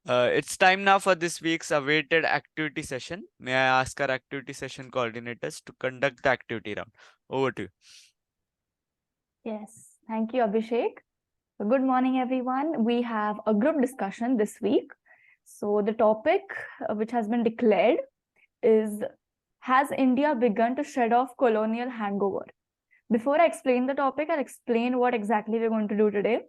It's time now for this week's awaited activity session. May I ask our activity session coordinators to conduct the activity round? Over to you. Yes, thank you, Abhishek. Good morning, everyone. We have a group discussion this week. So the topic which has been declared is, has India begun to shed off colonial hangover? Before I explain the topic, I'll explain what exactly we're going to do today.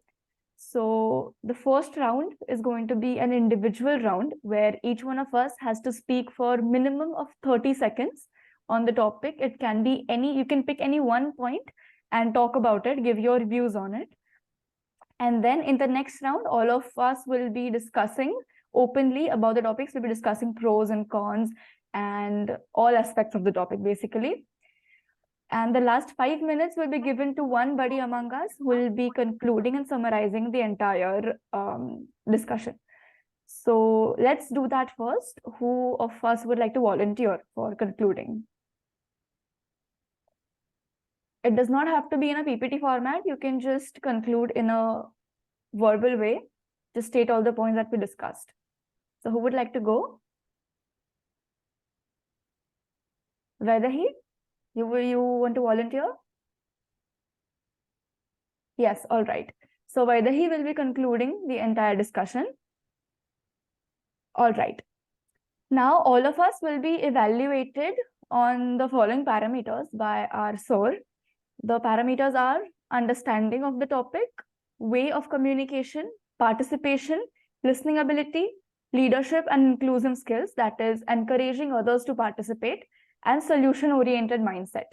So the first round is going to be an individual round where each one of us has to speak for minimum of 30 seconds on the topic. It can be any, you can pick any one point and talk about it, give your views on it. And then in the next round, all of us will be discussing openly about the topics. We'll be discussing pros and cons and all aspects of the topic, basically. And the last 5 minutes will be given to one buddy among us who will be concluding and summarizing the entire discussion. So let's do that first. Who of us would like to volunteer for concluding? It does not have to be in a PPT format. You can just conclude in a verbal way. Just state all the points that we discussed. So who would like to go? Vaidehi, you want to volunteer? Yes, all right. So Vaidehi will be concluding the entire discussion. All right. Now all of us will be evaluated on the following parameters by our sir. The parameters are understanding of the topic, way of communication, participation, listening ability, leadership and inclusive skills, that is encouraging others to participate, and solution-oriented mindset.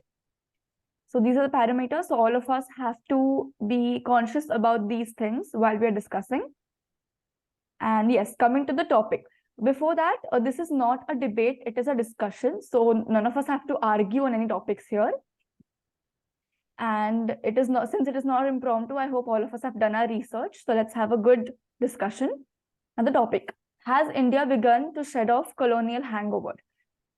So these are the parameters. So all of us have to be conscious about these things while we are discussing. And yes, coming to the topic. Before that, this is not a debate, it is a discussion. So none of us have to argue on any topics here. And it is not, since it is not impromptu, I hope all of us have done our research. So let's have a good discussion. And the topic, has India begun to shed off colonial hangover?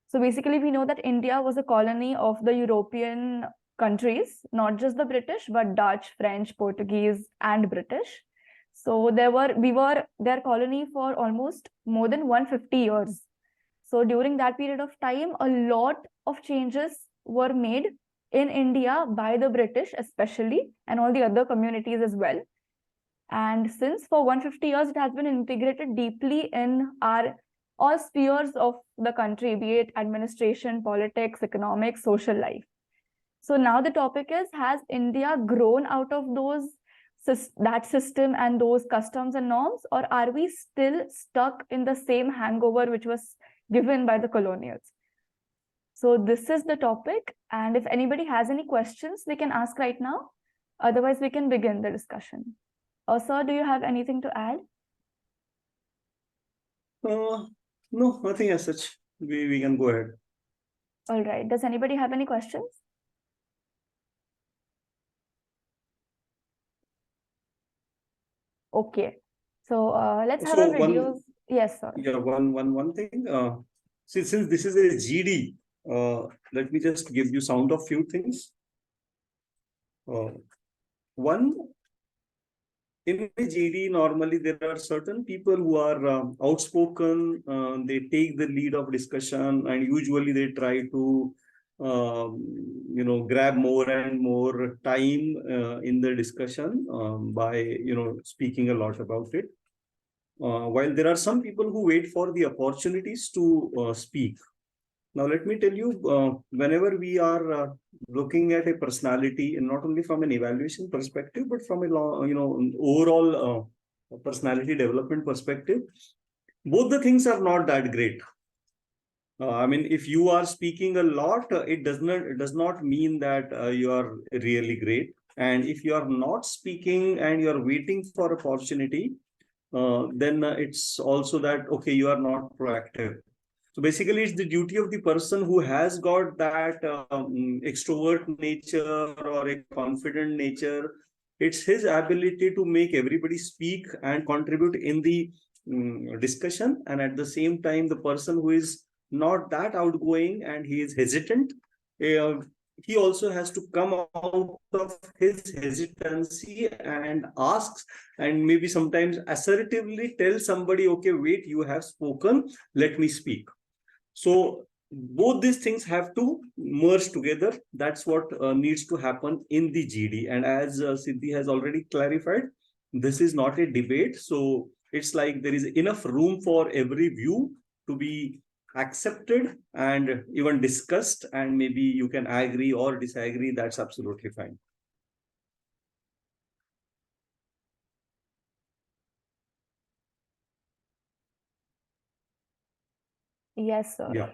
So basically, we know that India was a colony of the European countries, not just the British, but Dutch, French, Portuguese, and British. So we were their colony for almost more than 150 years. So during that period of time, a lot of changes were made in India by the British especially, and all the other communities as well. And since for 150 years, it has been integrated deeply in all spheres of the country, be it administration, politics, economics, social life. So now the topic is, has India grown out of that system and those customs and norms, or are we still stuck in the same hangover which was given by the colonials? So this is the topic, and if anybody has any questions, they can ask right now. Otherwise, we can begin the discussion. Sir, do you have anything to add? No, nothing as such. We can go ahead. All right. Does anybody have any questions? Okay. So let's have a video. Yes, sir. Yeah, one thing. Since this is a GD, let me just give you sound of few things. One, in a GD, normally there are certain people who are outspoken. They take the lead of discussion, and usually they try to, grab more and more time in the discussion by speaking a lot about it. While there are some people who wait for the opportunities to speak. Now, let me tell you, whenever we are looking at a personality, and not only from an evaluation perspective, but from a overall personality development perspective, both the things are not that great. I mean, if you are speaking a lot, it does not mean that you are really great. And if you are not speaking and you are waiting for opportunity, then it's also that, okay, you are not proactive. So basically, it's the duty of the person who has got that extrovert nature or a confident nature. It's his ability to make everybody speak and contribute in the discussion. And at the same time, the person who is not that outgoing and he is hesitant, he also has to come out of his hesitancy and asks, and maybe sometimes assertively tell somebody, okay, wait, you have spoken, let me speak. So both these things have to merge together. That's what needs to happen in the GD. And as Siddhi has already clarified, this is not a debate. So it's like there is enough room for every view to be accepted and even discussed. And maybe you can agree or disagree. That's absolutely fine. Yes, sir. Yeah.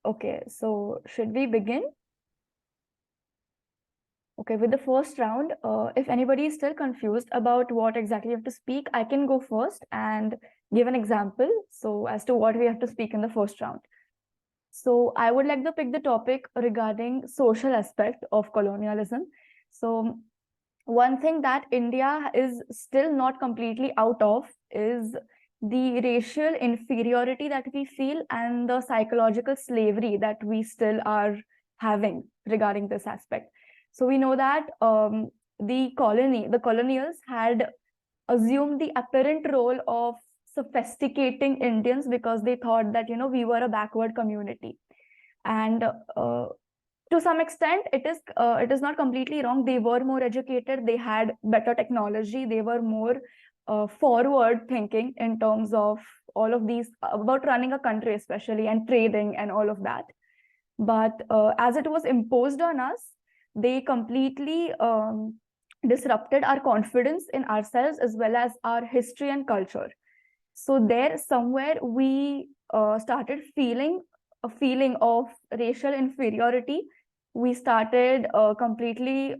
Okay, so should we begin? Okay, with the first round, if anybody is still confused about what exactly you have to speak, I can go first and give an example. So as to what we have to speak in the first round. So I would like to pick the topic regarding social aspect of colonialism. So one thing that India is still not completely out of is the racial inferiority that we feel and the psychological slavery that we still are having regarding this aspect. So we know that the colonials had assumed the apparent role of sophisticating Indians because they thought that, you know, we were a backward community. And to some extent it is not completely wrong. They were more educated, they had better technology, they were more forward thinking in terms of all of these about running a country especially and trading and all of that. But as it was imposed on us, they completely disrupted our confidence in ourselves as well as our history and culture. So there somewhere we started feeling a feeling of racial inferiority. We started completely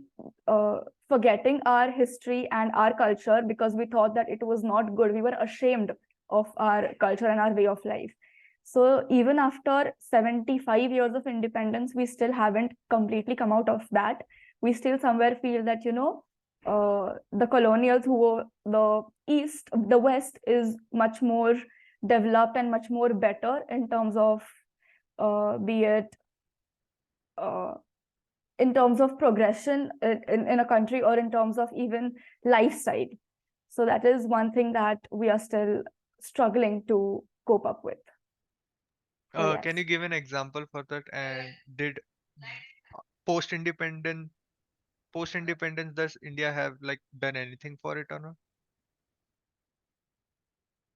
forgetting our history and our culture because we thought that it was not good. We were ashamed of our culture and our way of life. So even after 75 years of independence, we still haven't completely come out of that. We still somewhere feel that, you know, the colonials who were the West is much more developed and much more better in terms of be it uh, in terms of progression in a country or in terms of even lifestyle. So that is one thing that we are still struggling to cope up with. So yes. Can you give an example for that? And did post independent post independence does India have like done anything for it or not?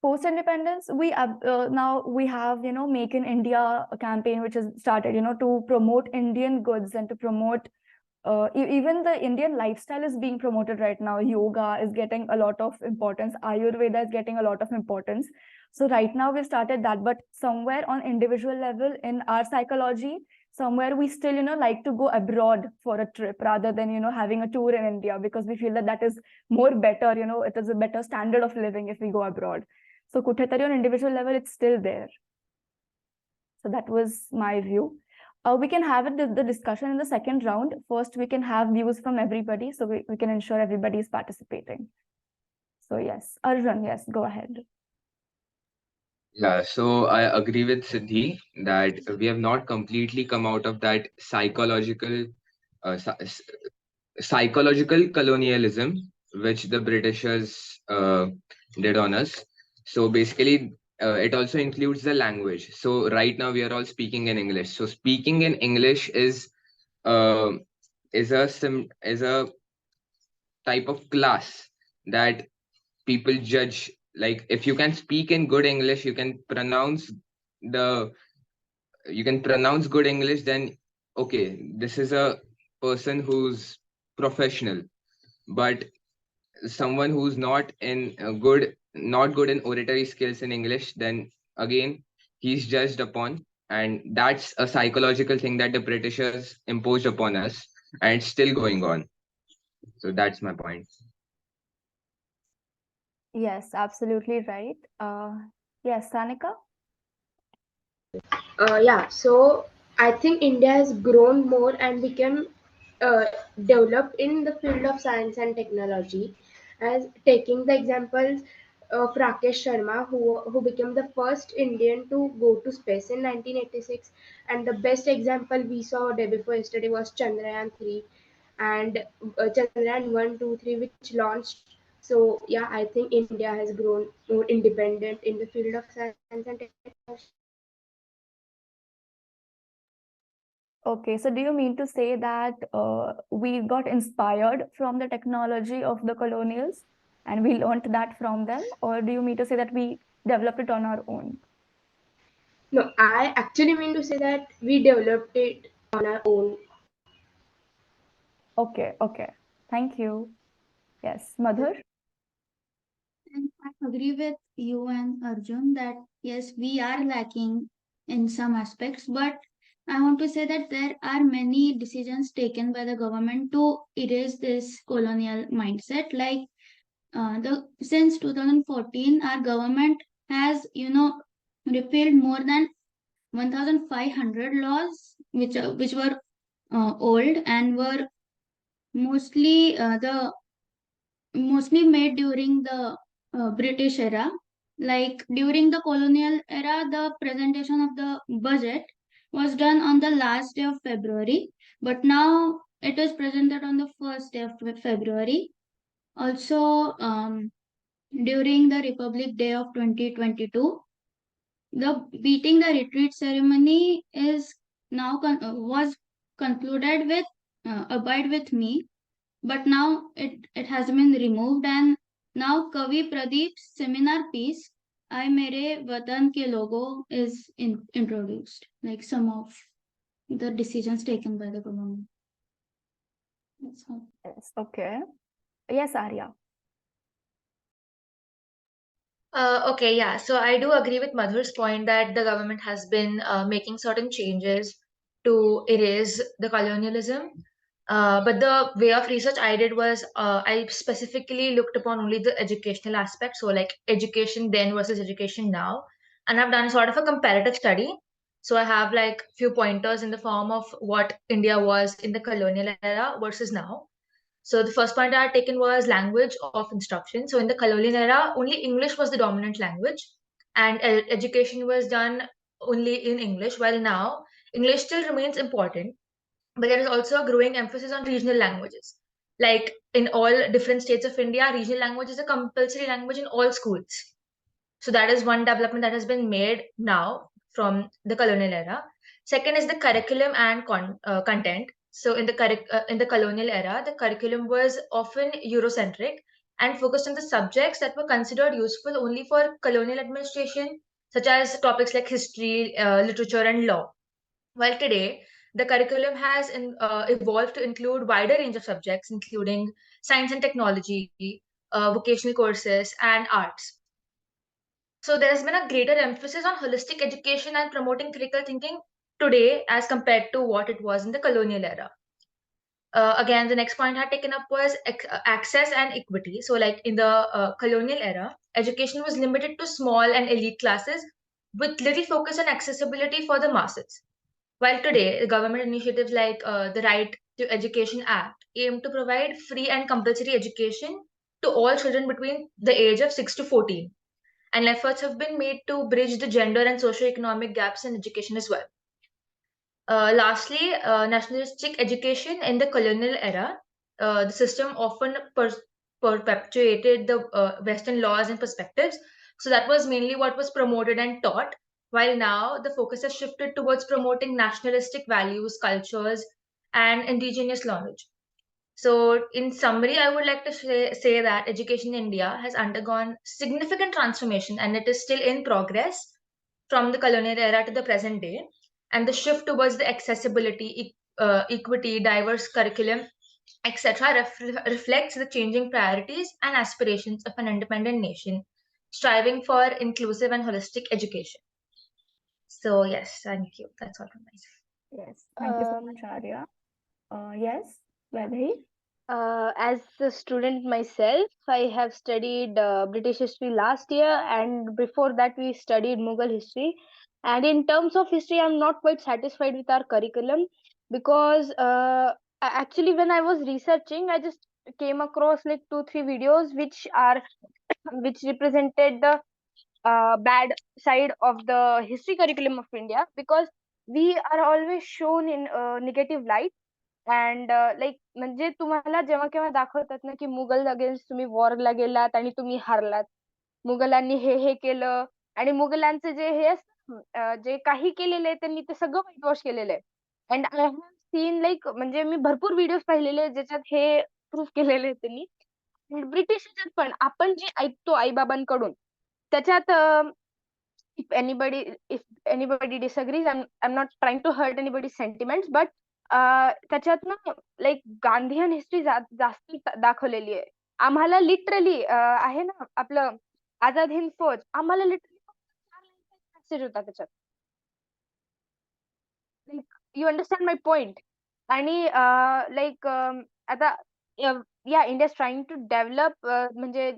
Post independence, we now we have, you know, Make in India campaign which has started, you know, to promote Indian goods and to promote even the Indian lifestyle is being promoted right now. Yoga is getting a lot of importance. Ayurveda is getting a lot of importance. So right now we've started that, but somewhere on individual level in our psychology, somewhere we still, you know, like to go abroad for a trip rather than, you know, having a tour in India because we feel that that is more better, you know, it is a better standard of living if we go abroad. So kutetari on individual level, it's still there. So that was my view. We can have the discussion in the second round. First, we can have views from everybody, so we can ensure everybody is participating. So yes, Arjun, yes, go ahead. Yeah, so I agree with Siddhi that we have not completely come out of that uh, psy- psychological colonialism which the Britishers did on us. So basically, it also includes the language. So right now we are all speaking in English. So speaking in English uh, is a type of class that people judge. Like if you can speak in good English, the you can pronounce good English, then okay, this is a person who's professional. But someone who's not good in oratory skills in English, then again he's judged upon, and that's a psychological thing that the Britishers imposed upon us, and it's still going on. So that's my point. Yes, absolutely right. Yes, Sanika? Yeah, so I think India has grown more and become uh, developed in the field of science and technology. As taking the examples, Rakesh Sharma, who became the first Indian to go to space in 1986. And the best example we saw day before yesterday was Chandrayaan 3 and Chandrayaan 1, 2, 3, which launched. So yeah, I think India has grown more independent in the field of science and technology. Okay, so do you mean to say that we got inspired from the technology of the colonials and we learned that from them, or do you mean to say that we developed it on our own? No, I actually mean to say that we developed it on our own. Okay, okay. Thank you. Yes, Madhur? And I agree with you and Arjun that yes, we are lacking in some aspects, but I want to say that there are many decisions taken by the government to erase this colonial mindset. Like the since 2014, our government has repealed more than 1,500 laws which were old and were mostly the mostly made during the British era. Like during the colonial era, the presentation of the budget was done on the last day of February, but now it is presented on the first day of February. Also, during the Republic Day of 2022, the beating the retreat ceremony is now was concluded with "Abide with Me," but now it has been removed, and now Kavi Pradeep's seminar piece "I Mere Vatan Ke Logo" is introduced, like some of the decisions taken by the government. That's all. Yes, okay. Yes, Arya. Okay, yeah. So I do agree with Madhur's point that the government has been making certain changes to erase the colonialism. But the way of research I did was I specifically looked upon only the educational aspect. So, like education then versus education now. And I've done sort of a comparative study. So I have like few pointers in the form of what India was in the colonial era versus now. So the first point I had taken was language of instruction. So in the colonial era, only English was the dominant language, and education was done only in English. While now English still remains important, but there is also a growing emphasis on regional languages. Like in all different states of India, regional language is a compulsory language in all schools. So that is one development that has been made now from the colonial era. Second is the curriculum and content. So in the colonial era, the curriculum was often Eurocentric and focused on the subjects that were considered useful only for colonial administration, such as topics like history, literature, and law. While today, the curriculum has evolved to include wider range of subjects, including science and technology, vocational courses, and arts. So there has been a greater emphasis on holistic education and promoting critical thinking today as compared to what it was in the colonial era. Again, the next point I had taken up was access and equity. So, like in the colonial era, education was limited to small and elite classes with little focus on accessibility for the masses. While today, the government initiatives like the Right to Education Act aim to provide free and compulsory education to all children between the age of 6 to 14, and efforts have been made to bridge the gender and socio-economic gaps in education as well. Lastly, nationalistic education in the colonial era, the system often perpetuated the Western laws and perspectives. So that was mainly what was promoted and taught. While now the focus has shifted towards promoting nationalistic values, cultures, and indigenous knowledge. So, in summary, I would like to say that education in India has undergone significant transformation and it is still in progress from the colonial era to the present day. And the shift towards the accessibility, equity, diverse curriculum, etc., reflects the changing priorities and aspirations of an independent nation striving for inclusive and holistic education. So, yes, thank you. That's all from my side. Yes, thank you so Um, much, Arya. Yes, Vaidhi? as a student myself, I have studied British history last year, and before that, we studied Mughal history. And in terms of history, I'm not quite satisfied with our curriculum because actually, when I was researching, I just came across like 2-3 videos which represented the bad side of the history curriculum of India, because we are always shown in negative light. And like म्हणजे तुम्हाला जेव्हा केव्हा दाखवतात ना, की Mughal against तुम्ही वॉरला गेलात आणि तुम्ही हारलात. मुघलांनी हे केलं आणि मुघलांचे जे हे असतं जे काही केलेलं आहे त्यांनी ते सगळं व्हाईट वॉश केलेलं आहे. And I have seen like म्हणजे मी भरपूर व्हिडिओज पाहिलेले आहेत ज्याच्यात हे प्रूफ केलेले आहे त्यांनी. ब्रिटिश ह्याच्यात पण आपण जे ऐकतो आई-बाबांकडून त्याच्यात if anybody disagrees, I'm not trying to hurt anybody's sentiments, but त्याच्यात ना लाईक गांधीयन हिस्ट्री जास्त दाखवलेली आहे. आम्हाला लिटरली आहे ना आपलं आझाद हिंद फौज, आम्हाला लिटरली मेसेज होता त्याच्यात. Like you understand my point. आणि लाईक आता या इंडिया ट्राइंग टू डेव्हलप म्हणजे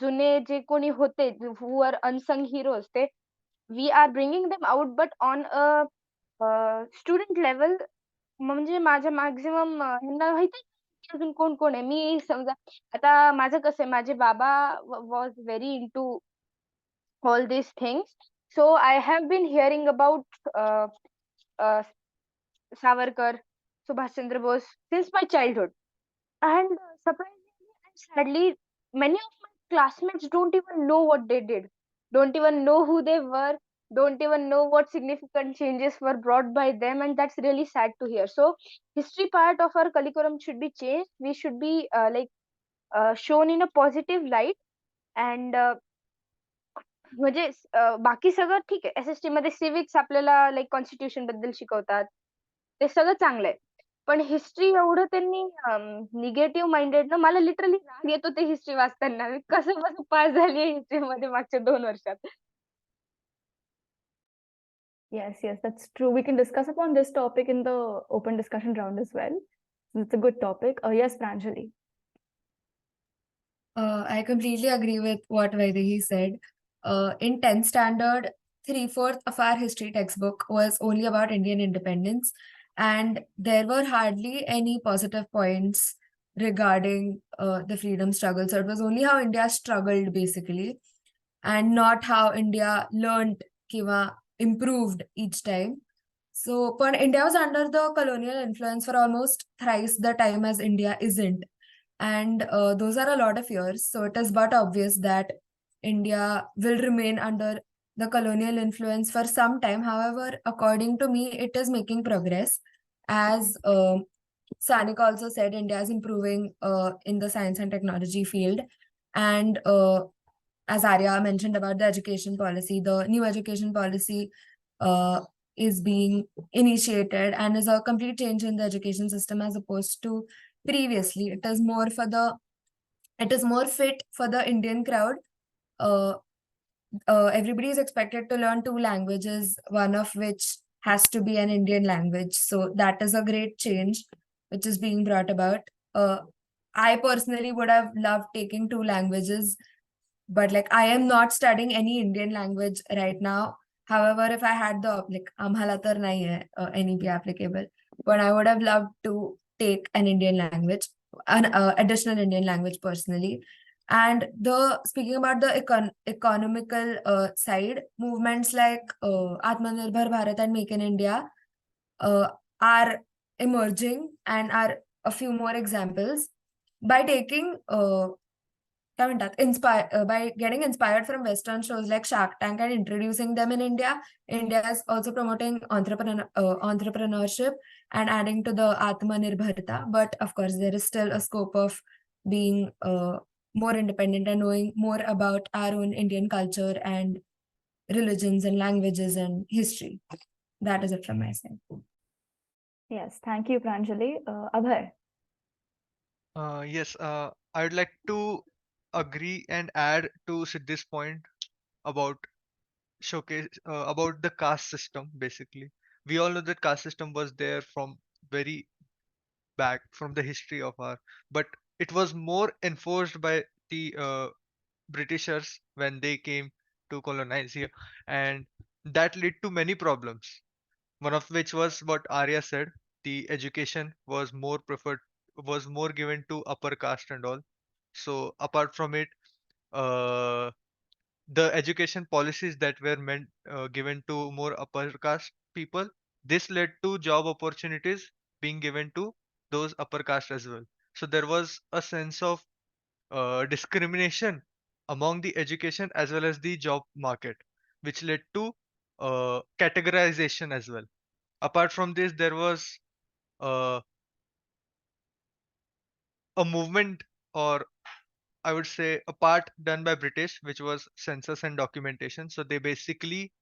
जुने जे कोणी होते हु आर अनसंग हिरोज ते we are bringing them out, but on a student level म्हणजे माझ्या मॅक्झिमम ह्यांना माहिती अजून कोण कोण आहे. मी समजा आता माझं कसं आहे, माझे बाबा was very into all these things. So I have been hearing about Savarkar, Subhash Chandra Bose since my childhood. And surprisingly and sadly, many of my classmates don't even know what they did, don't even know who they were, don't even know what significant changes were brought by them, and that's really sad to hear. So, history part of our curriculum should be changed. We should be shown in a positive light, and म्हणजे बाकी सगळं ठीक आहे. S-S-T मध्ये सिव्हिक्स आपल्याला like constitution बद्दल शिकवतात. ते सगळं चांगलं आहे. पण हिस्ट्री एवढं त्यांनी निगेटिव्ह माइंडेड ना, मला लिटरली राग येतो ते हिस्ट्री वाचताना. मी कसंबसं पास झाली आहे हिस्ट्रीमध्ये मागच्या 2 वर्षात. Yes, yes, that's true. We can discuss upon this topic in the open discussion round as well. It's a good topic. Yes, Pranjali. I completely agree with what Vaidehi said. In 10th standard, 3/4 of our history textbook was only about Indian independence, and there were hardly any positive points regarding the freedom struggle. So it was only how India struggled, basically, and not how India learned kiva improved each time. So, but India was under the colonial influence for almost thrice the time as India isn't. And those are a lot of years. So it is but obvious that India will remain under the colonial influence for some time. However, according to me, it is making progress. As Sanik also said, India is improving in the science and technology field. And as Arya mentioned about the education policy, the new education policy is being initiated and is a complete change in the education system as opposed to previously. It is more fit for the Indian crowd. Everybody is expected to learn 2 languages, one of which has to be an Indian language. So that is a great change which is being brought about. I personally would have loved taking 2 languages, but like I am not studying any Indian language right now. However, if I had the amhala tar nahi hai any be applicable, but I would have loved to take an Indian language, an additional Indian language personally. And speaking about the economical side, movements like Atmanirbhar Bharat and Make in India are emerging and are a few more examples. By taking by getting inspired from Western shows like Shark Tank and introducing them in India, India is also promoting entrepreneurship and adding to the Atmanirbharta. But of course, there is still a scope of being more independent and knowing more about our own Indian culture and religions and languages and history. That is it from my side. Yes, thank you, Pranjali. Abhay. Yes, I would like to agree and add to Siddhi's point about about the caste system. Basically, we all know that caste system was there from very back from the history of our, but it was more enforced by the Britishers when they came to colonize here, and that led to many problems. One of which was what Arya said: the education was more preferred was more given to upper caste and all. So apart from it, uh, the education policies that were meant given to more upper caste people, this led to job opportunities being given to those upper caste as well. So there was a sense of discrimination among the education as well as the job market, which led to categorization as well. Apart from this, there was uh, a movement, or I would say a part done by British, which was census and documentation. So they basically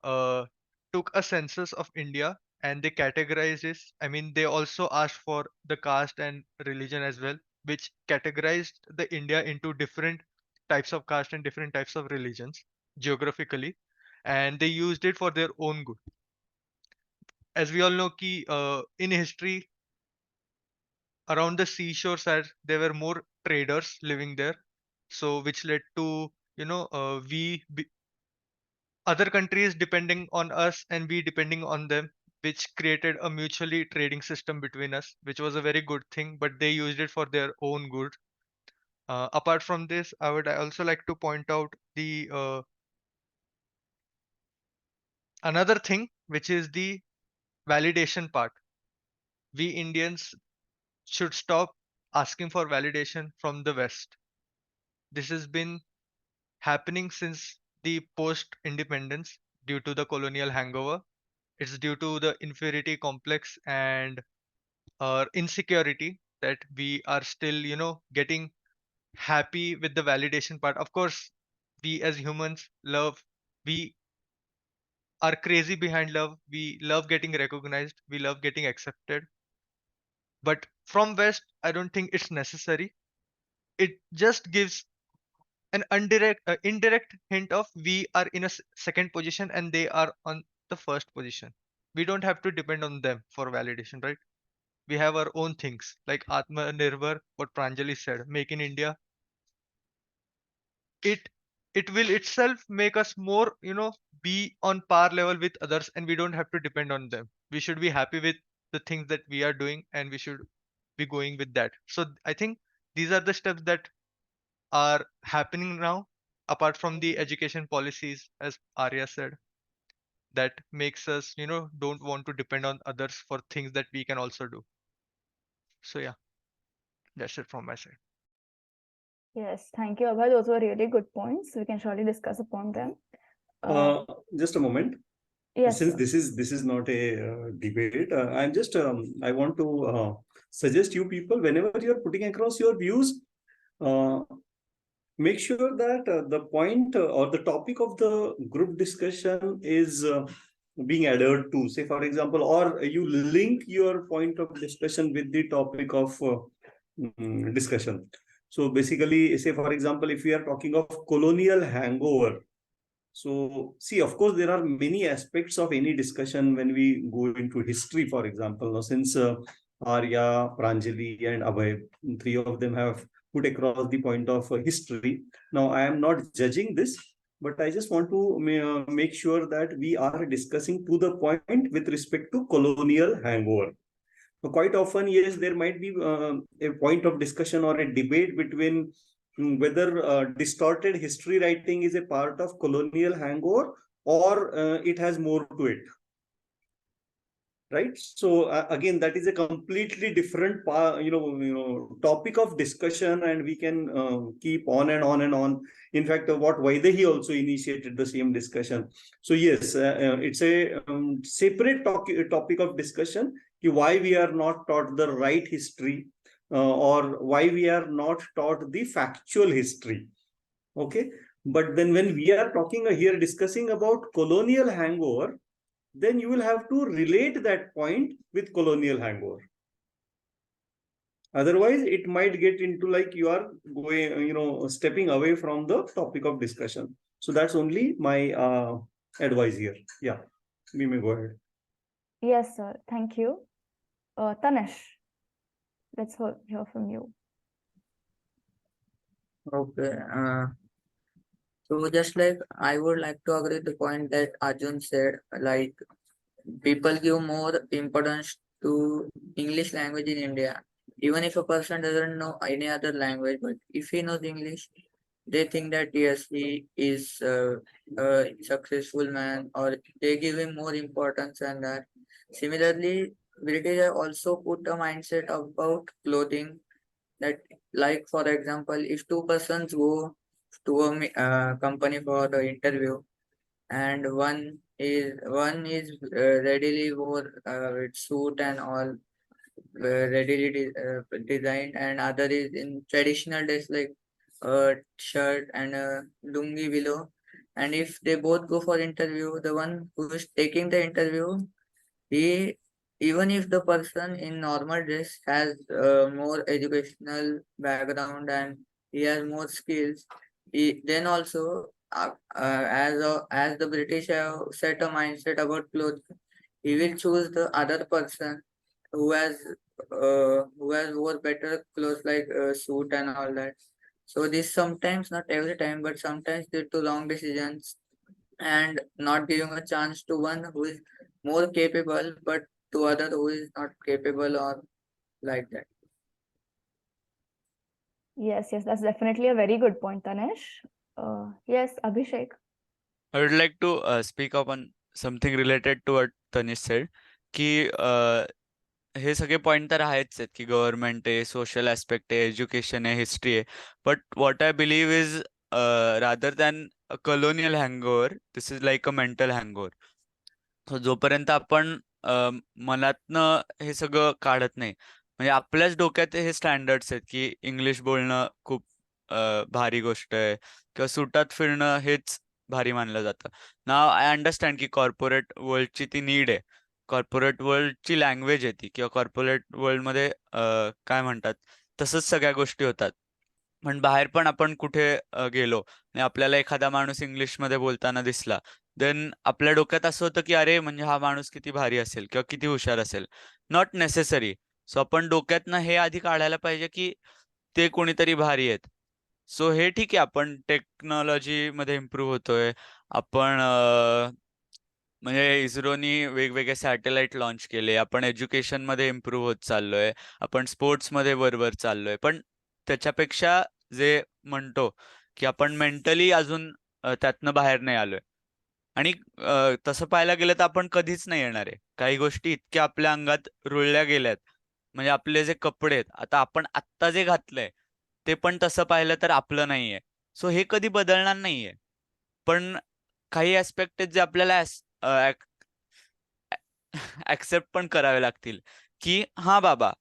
uh, took a census of India and they categorized it. I mean, they also asked for the caste and religion as well, which categorized the India into different types of caste and different types of religions geographically, and they used it for their own good. As we all know, in history, around the seashore side, there were more traders living there, so which led to other countries depending on us and we depending on them, which created a mutually trading system between us, which was a very good thing, but they used it for their own good. Apart from this, I would also like to point out the another thing, which is the validation part. We Indians should stop asking for validation from the West. This has been happening since the post independence due to the colonial hangover. It's due to the inferiority complex and insecurity that we are still, getting happy with the validation part. Of course, we as humans love, we are crazy behind love. We love getting recognized. We love getting accepted. But from West, I don't think it's necessary. It just gives an indirect hint of we are in a second position and they are on the first position. We don't have to depend on them for validation, right? We have our own things like Atmanirbhar, what Pranjali said, make in India. It it will itself make us more, be on par level with others, and we don't have to depend on them. We should be happy with the things that we are doing, and we should be going with that. So I think these are the steps that are happening now, apart from the education policies, as Arya said, that makes us, don't want to depend on others for things that we can also do. So yeah, that's it from my side. Yes, thank you, Abhay. Those were really good points. We can surely discuss upon them. Just a moment. Yes, Since sir. this is not a debate, I'm just I want to suggest you people, whenever you're putting across your views, uh, make sure that the point or the topic of the group discussion is being adhered to. Say, for example, or you link your point of discussion with the topic of discussion. So basically, say, for example, if we are talking of colonial hangover, so see, of course, there are many aspects of any discussion when we go into history, for example. Now, since Arya, Pranjali, and Abhay, three of them have put across the point of history. Now, I am not judging this, but I just want to make sure that we are discussing to the point with respect to colonial hangover. So quite often, yes, there might be a point of discussion or a debate between whether distorted history writing is a part of colonial hangover or it has more to it. Right. So again, that is a completely different, topic of discussion, and we can keep on and on and on. In fact, what Vaidehi also initiated the same discussion. So yes, it's a separate topic of discussion. Why we are not taught the right history, or why we are not taught the factual history. Okay, but then when we are talking here discussing about colonial hangover, then you will have to relate that point with colonial hangover. Otherwise, it might get into like you are going, stepping away from the topic of discussion. So that's only my advice here. Yeah, we may go ahead. Yes, sir. Thank you. Tanesh, let's hear from you. Okay. So just like I would like to agree the point that Arjun said, like people give more importance to English language in India even if a person doesn't know any other language, but if he knows English, they think that yes, he is a successful man, or they give him more importance than that. Similarly, British have also put a mindset about clothing that, like for example, if two persons go to a company for the interview, and one is readily wore with suit and all, readily designed, and other is in traditional dress like a shirt and a lungi below. And if they both go for interview, the one who is taking the interview, he, even if the person in normal dress has more educational background and he has more skills, then also as the British have set a mindset about clothes, he will choose the other person who has wore better clothes like suit and all that. So this sometimes, not every time, but sometimes due to long decisions and not giving a chance to one who is more capable, but to other who is not capable or like that. Yes, that's definitely a very good point, Tanesh. Yes, Abhishek. I would like to speak up on something related to what Tanish said, की हे सगळे point तर आहेच आहेत की government आहे, social aspect आहे, education आहे, history आहे. But what I believe is rather than a colonial hangover, this is like a mental hangover. So जोपर्यंत आपण मनातनं हे सगळं काढत नाही, म्हणजे आपल्याच डोक्यात हे स्टँडर्ड्स आहेत की इंग्लिश बोलणं खूप भारी गोष्ट आहे, किंवा सुटात फिरणं हेच भारी मानलं जातं. नाव आय अंडरस्टँड की कॉर्पोरेट वर्ल्डची ती नीड आहे, कॉर्पोरेट वर्ल्डची लँग्वेज आहे ती, किंवा कॉर्पोरेट वर्ल्डमध्ये काय म्हणतात तसंच सगळ्या गोष्टी होतात. पण बाहेर पण आपण कुठे गेलो आणि आपल्याला एखादा माणूस इंग्लिशमध्ये बोलताना दिसला, देन आपल्या डोक्यात असं होतं की अरे म्हणजे हा माणूस किती भारी असेल किंवा किती हुशार असेल. Not necessary. सो आपण डोक्यातनं हे आधी काढायला पाहिजे की ते कोणीतरी भारी आहेत. सो हे ठीक आहे, आपण टेक्नॉलॉजीमध्ये इम्प्रूव्ह होतोय. आपण म्हणजे इस्रोनी वेगवेगळे सॅटेलाइट लॉन्च केले. आपण एज्युकेशनमध्ये इम्प्रूव्ह होत चाललोय. आपण स्पोर्ट्समध्ये वर चाललोय. पण त्याच्यापेक्षा जे म्हणतो की आपण मेंटली अजून त्यातनं बाहेर नाही आलोय. आणि तसं पाहायला गेलं तर आपण कधीच नाही येणार आहे. काही गोष्टी इतक्या आपल्या अंगात रुळल्या गेल्यात. म्हणजे आपले जे कपडे आहेत, आता आपण आत्ता जे घातलंय, ते पण तसं पाहिलं तर आपलं नाहीये. सो हे कधी बदलणार नाहीये. पण काही ॲस्पेक्ट आहेत जे आपल्याला ॲक्सेप्ट पण करावे लागतील, की हां बाबा,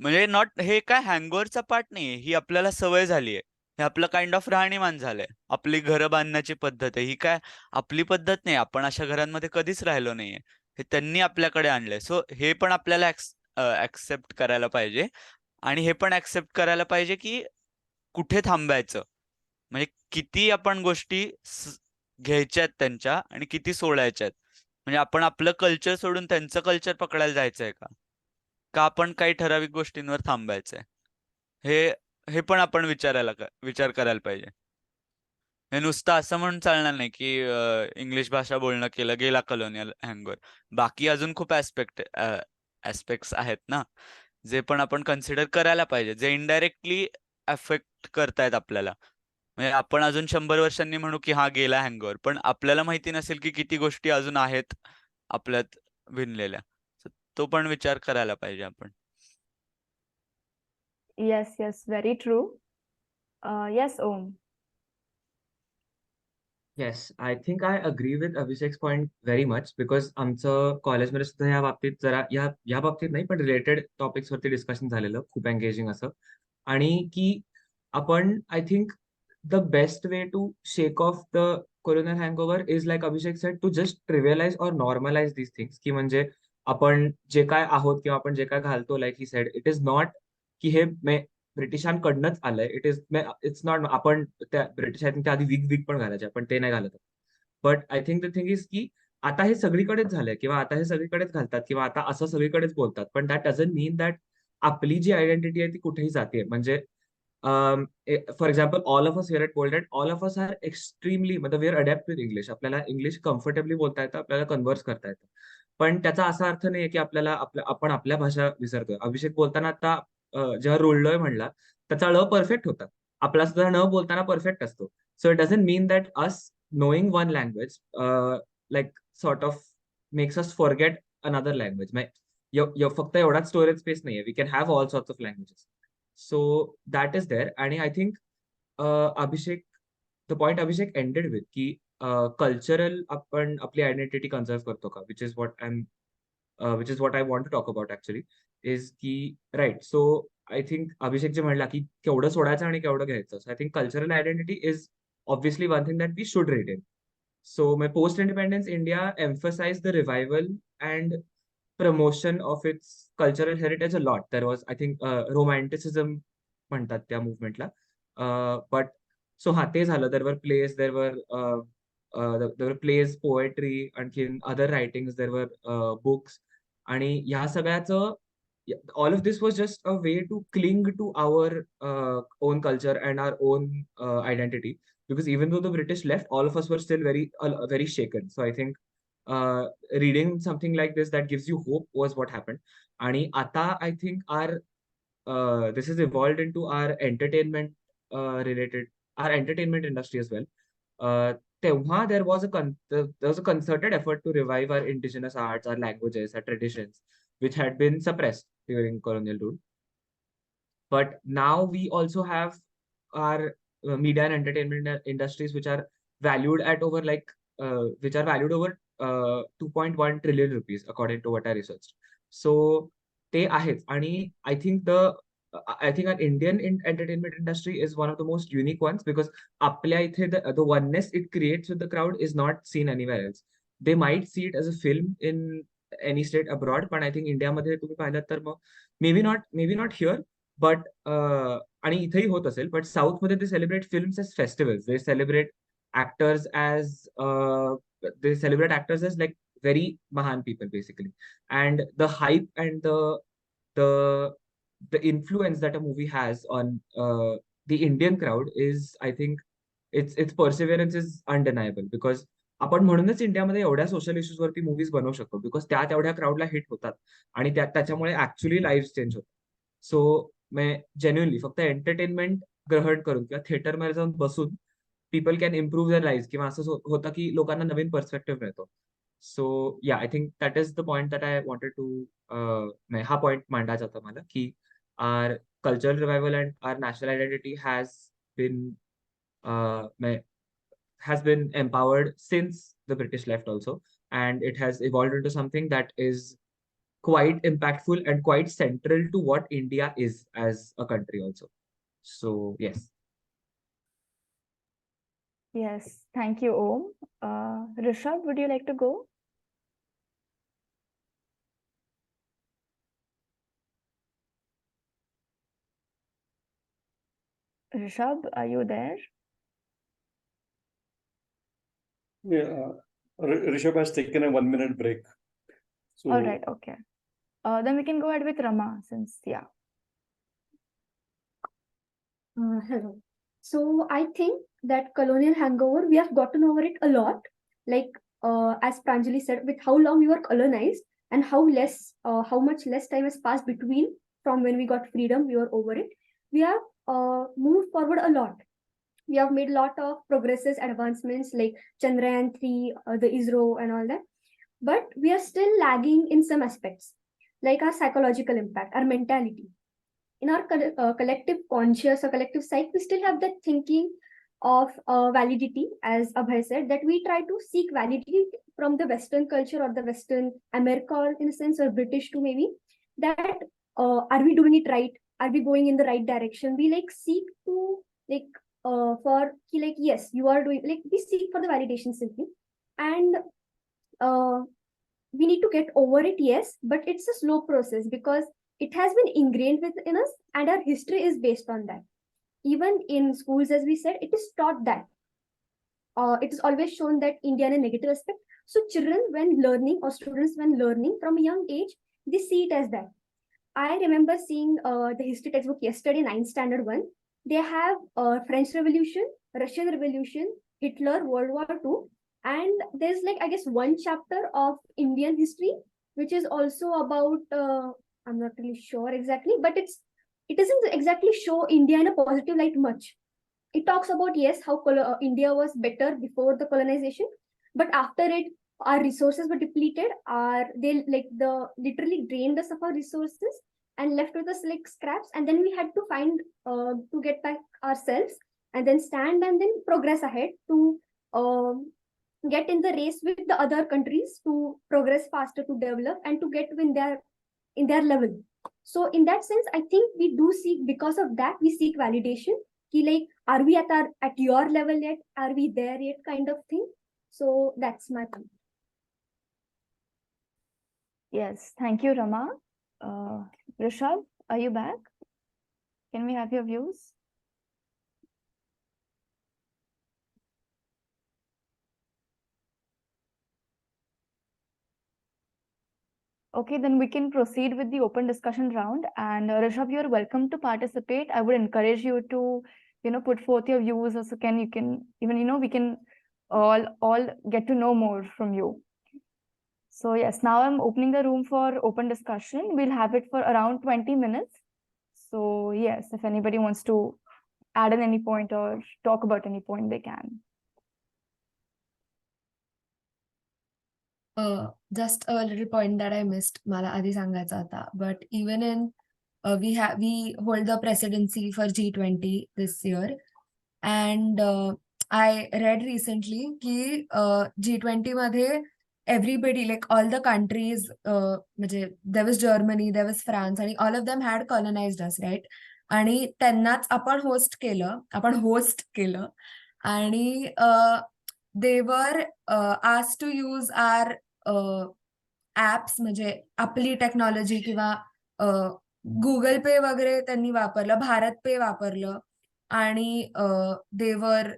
म्हणजे नॉट, हे काय हँगओव्हरचा पार्ट नाहीये. ही आपल्याला सवय झालीये. हे आपलं काइंड ऑफ राहणीमान झालंय. आपली घरं बांधण्याची पद्धत आहे. ही काय आपली पद्धत नाही. आपण अशा घरांमध्ये कधीच राहिलो नाहीये. हे त्यांनी आपल्याकडे आणलंय. सो हे पण आपल्याला ॲक्सेप्ट करायला पाहिजे. आणि हे पण ॲक्सेप्ट करायला पाहिजे, की कुठे थांबायचं. म्हणजे किती आपण गोष्टी घ्यायच्यात त्यांच्या आणि किती सोडायच्यात. म्हणजे आपण आपलं कल्चर सोडून त्यांचं कल्चर पकडायला जायचंय का? का आपण काही ठराविक गोष्टींवर थांबायचंय? हे हे पण आपण विचार करायला पाहिजे. हे नुसतं असं म्हणून चालणार नाही, की इंग्लिश भाषा बोलणं केलं, गेला कलोनियल हँगओव्हर. बाकी अजून खूप ॲस्पेक्ट्स आहेत ना, जे पण आपण कन्सिडर करायला पाहिजे, जे इनडायरेक्टली अफेक्ट करतायत आपल्याला. म्हणजे आपण अजून 100 वर्षांनी म्हणू, की हा गेला हँगओव्हर. पण आपल्याला माहिती नसेल, की किती गोष्टी अजून आहेत आपल्यात विणलेल्या. तो पण विचार करायला पाहिजे आपण. Yes, very true. Yes, Om. Yes, I think I agree with Abhishek's point very much because आमचं कॉलेजमध्ये सुद्धा या बाबतीत जरा या बाबतीत नाही पण रिलेटेड टॉपिक्स वरती डिस्कशन झालेलं खूप एंगेजिंग असं. आणि की आपण I think the best way to shake off the colonial hangover is like Abhishek said to just trivialise or normalise these things, की म्हणजे आपण जे काय आहोत किंवा आपण जे काय घालतो, like he said, it is not की हे ब्रिटिशांकडनंच आलंय. इट्स नॉट आपण त्या ब्रिटिश आय थिंक त्या आधी विग पण घालायचे, पण ते नाही घालत. But I think the thing is की आता हे सगळीकडेच झालंय किंवा आता हे सगळीकडेच घालतात किंवा आता असं सगळीकडेच बोलतात, पण दॅट डझंट मीन दॅट आपली जी आयडेंटिटी आहे ती कुठेही जाते. म्हणजे for example all of us here at bolded, all of us are extremely, मतलब we are adapt with English. आपल्याला इंग्लिश कम्फर्टेबली बोलता येतं, आपल्याला कन्व्हर्स करता येतं. पण त्याचा असा अर्थ नाहीये की आपल्याला आपण आपल्या भाषा विसरतोय. अभिषेक बोलताना आता जेव्हा रुळलोय म्हणला, त्याचा ळ परफेक्ट होता. आपला सुद्धा न बोलताना परफेक्ट असतो. So it doesn't mean that us knowing one language like sort of makes us forget another language. फक्त एवढाच स्टोरेज स्पेस नाहीये. We can have all sorts of languages. So that is there. आणि I think Abhishek, the point Abhishek ended with की cultural आपण आपली identity conserve करतो का, which is what I want to talk about actually, is की right. So I think Abhishek जे म्हणला की केवढं सोडायचं आणि केवढं घ्यायचं, so I think cultural identity is obviously one thing that we should retain. So my post-independence India emphasized the revival and promotion of its cultural heritage a lot. There was, I think, romanticism म्हणतात त्या movement La. But so हा ते झालं. There were plays, poetry, आणखीन other writings, there were books. आणि ह्या सगळ्याचं all of this was just a way to cling to our own culture and our own identity, because even though the British left, all of us were still very shaken. So I think reading something like this that gives you hope was what happened. And ata I think our this has evolved into our entertainment industry as well. Tehwa there was a concerted effort to revive our indigenous arts, our languages, our traditions, which had been suppressed during colonial rule. But now we also have our media and entertainment industries, which are valued at over 2.1 trillion rupees, according to what I researched. So they आहेत. आणि I think our Indian entertainment industry is one of the most unique ones, because आपल्या इथे the oneness it creates with the crowd is not seen anywhere else. They might see it as a film in any state abroad, but I think India मध्ये तुम्ही पाहिलं तर मग maybe not here, but आणि इथेही होत असेल, but south मध्ये they celebrate films as festivals. They celebrate actors as like very mahan people basically, and the hype and the influence that a movie has on the Indian crowd is, I think, its perseverance is undeniable, because आपण म्हणूनच इंडियामध्ये एवढ्या social issues वरती movies बनवू शकतो, because त्या तेवढ्या क्राऊडला hit होतात आणि त्याच्यामुळे ऍक्च्युअली लाईफ चेंज होतात. सो जेन्युअनली फक्त एंटरटेनमेंट ग्रहण करून किंवा थिएटरमध्ये जाऊन बसून people can improve their life, किंवा असं होतं की लोकांना नवीन पर्स्पेक्टिव्ह मिळतो. So yeah I think that is the point that I wanted to हा पॉइंट मांडायचा होता मला, की our cultural revival and our national identity has been empowered since the British left also, and it has evolved into something that is quite impactful and quite central to what India is as a country also. So yes. Yes, thank you, Om. Rishabh, would you like to go? Rishabh, are you there? Yeah, Rishabh has taken a 1-minute break. So, All right, okay. Then we can go ahead with Rama, since, yeah. Hello. So I think that colonial hangover, we have gotten over it a lot. Like as Pranjali said, with how long we were colonized and how much less time has passed between from when we got freedom, we were over it. We have moved forward a lot. We have made a lot of progresses, advancements like Chandrayaan 3, the ISRO and all that. But we are still lagging in some aspects, like our psychological impact, our mentality. In our collective conscious or collective psyche, we still have that thinking of validity, as Abhay said, that we try to seek validity from the Western culture or the Western America, or in a sense, or British too, maybe, that are we doing it right? Are we going in the right direction? We seek to yes, you are doing, we seek for the validation simply. And we need to get over it, yes, but it's a slow process, because it has been ingrained within us and our history is based on that. Even in schools, as we said, it is taught that. It is always shown that India in a negative aspect. So children, when learning, or students when learning from a young age, they see it as that. I remember seeing the history textbook yesterday, 9th standard 1. They have French Revolution, Russian Revolution, Hitler, World War II, And there's like, I guess, one chapter of Indian history, which is also about, I'm not really sure exactly, but it doesn't exactly show India in a positive light much. It talks about, yes, how India was better before the colonization, but after it, our resources were depleted. They like the literally drained us of our resources and left with us like scraps, and then we had to find to get back ourselves, and then stand and then progress ahead to get in the race with the other countries to progress faster, to develop and to get in their level. So in that sense, I think we do seek, because of that, we seek validation. Ki like, are we at your level yet? Are we there yet? Kind of thing. So that's my point. Yes, thank you, Rama. Rishabh, are you back? Can we have your views? Okay, then we can proceed with the open discussion round. And Rishabh, you're welcome to participate. I would encourage you to, put forth your views, so you can even, we can all get to know more from you. So yes, now I'm opening the room for open discussion. We'll have it for around 20 minutes. So yes, if anybody wants to add in any point or talk about any point, they can. Just a little point that I missed, मला आधी सांगायचा होता. But even in we hold the presidency for G20 this year, and I read recently की G20 मध्ये everybody, like all the countries, म्हणजे there was Germany, there was France, and all of them had colonized us, right? आणि त्यांनाच आपण host केलं आणि they were asked to use our apps, म्हणजे आपली टेक्नॉलॉजी किंवा गुगल पे वगैरे त्यांनी वापरलं, भारत पे वापरलं आणि देवर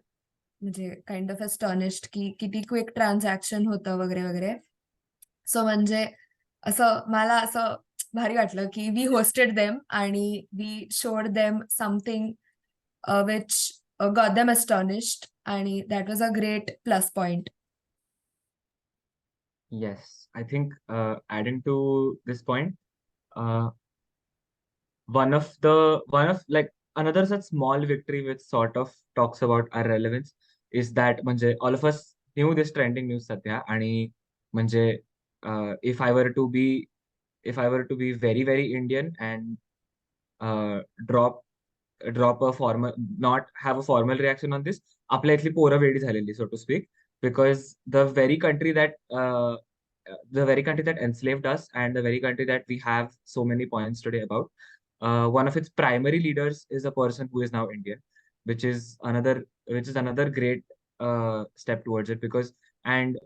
म्हणजे काइंड ऑफ अस्टॉनिश्ड की किती क्विक ट्रान्झॅक्शन होतं वगैरे वगैरे. सो म्हणजे असं मला असं भारी वाटलं की वी होस्टेड देम आणि we showed them something which got them astonished आणि that was a great plus point. Yes, I think adding to this point, one of like another such small victory which sort of talks about our relevance is that म्हणजे all of us knew this trending news सध्या आणि म्हणजे if I were to be very very Indian and drop a formal, not have a formal reaction on this, आपल्या इथली पोरं वेडी झालेली, so to speak, because the very country that enslaved us and the very country that we have so many points today about, one of its primary leaders is a person who is now Indian, which is another great step towards it, because and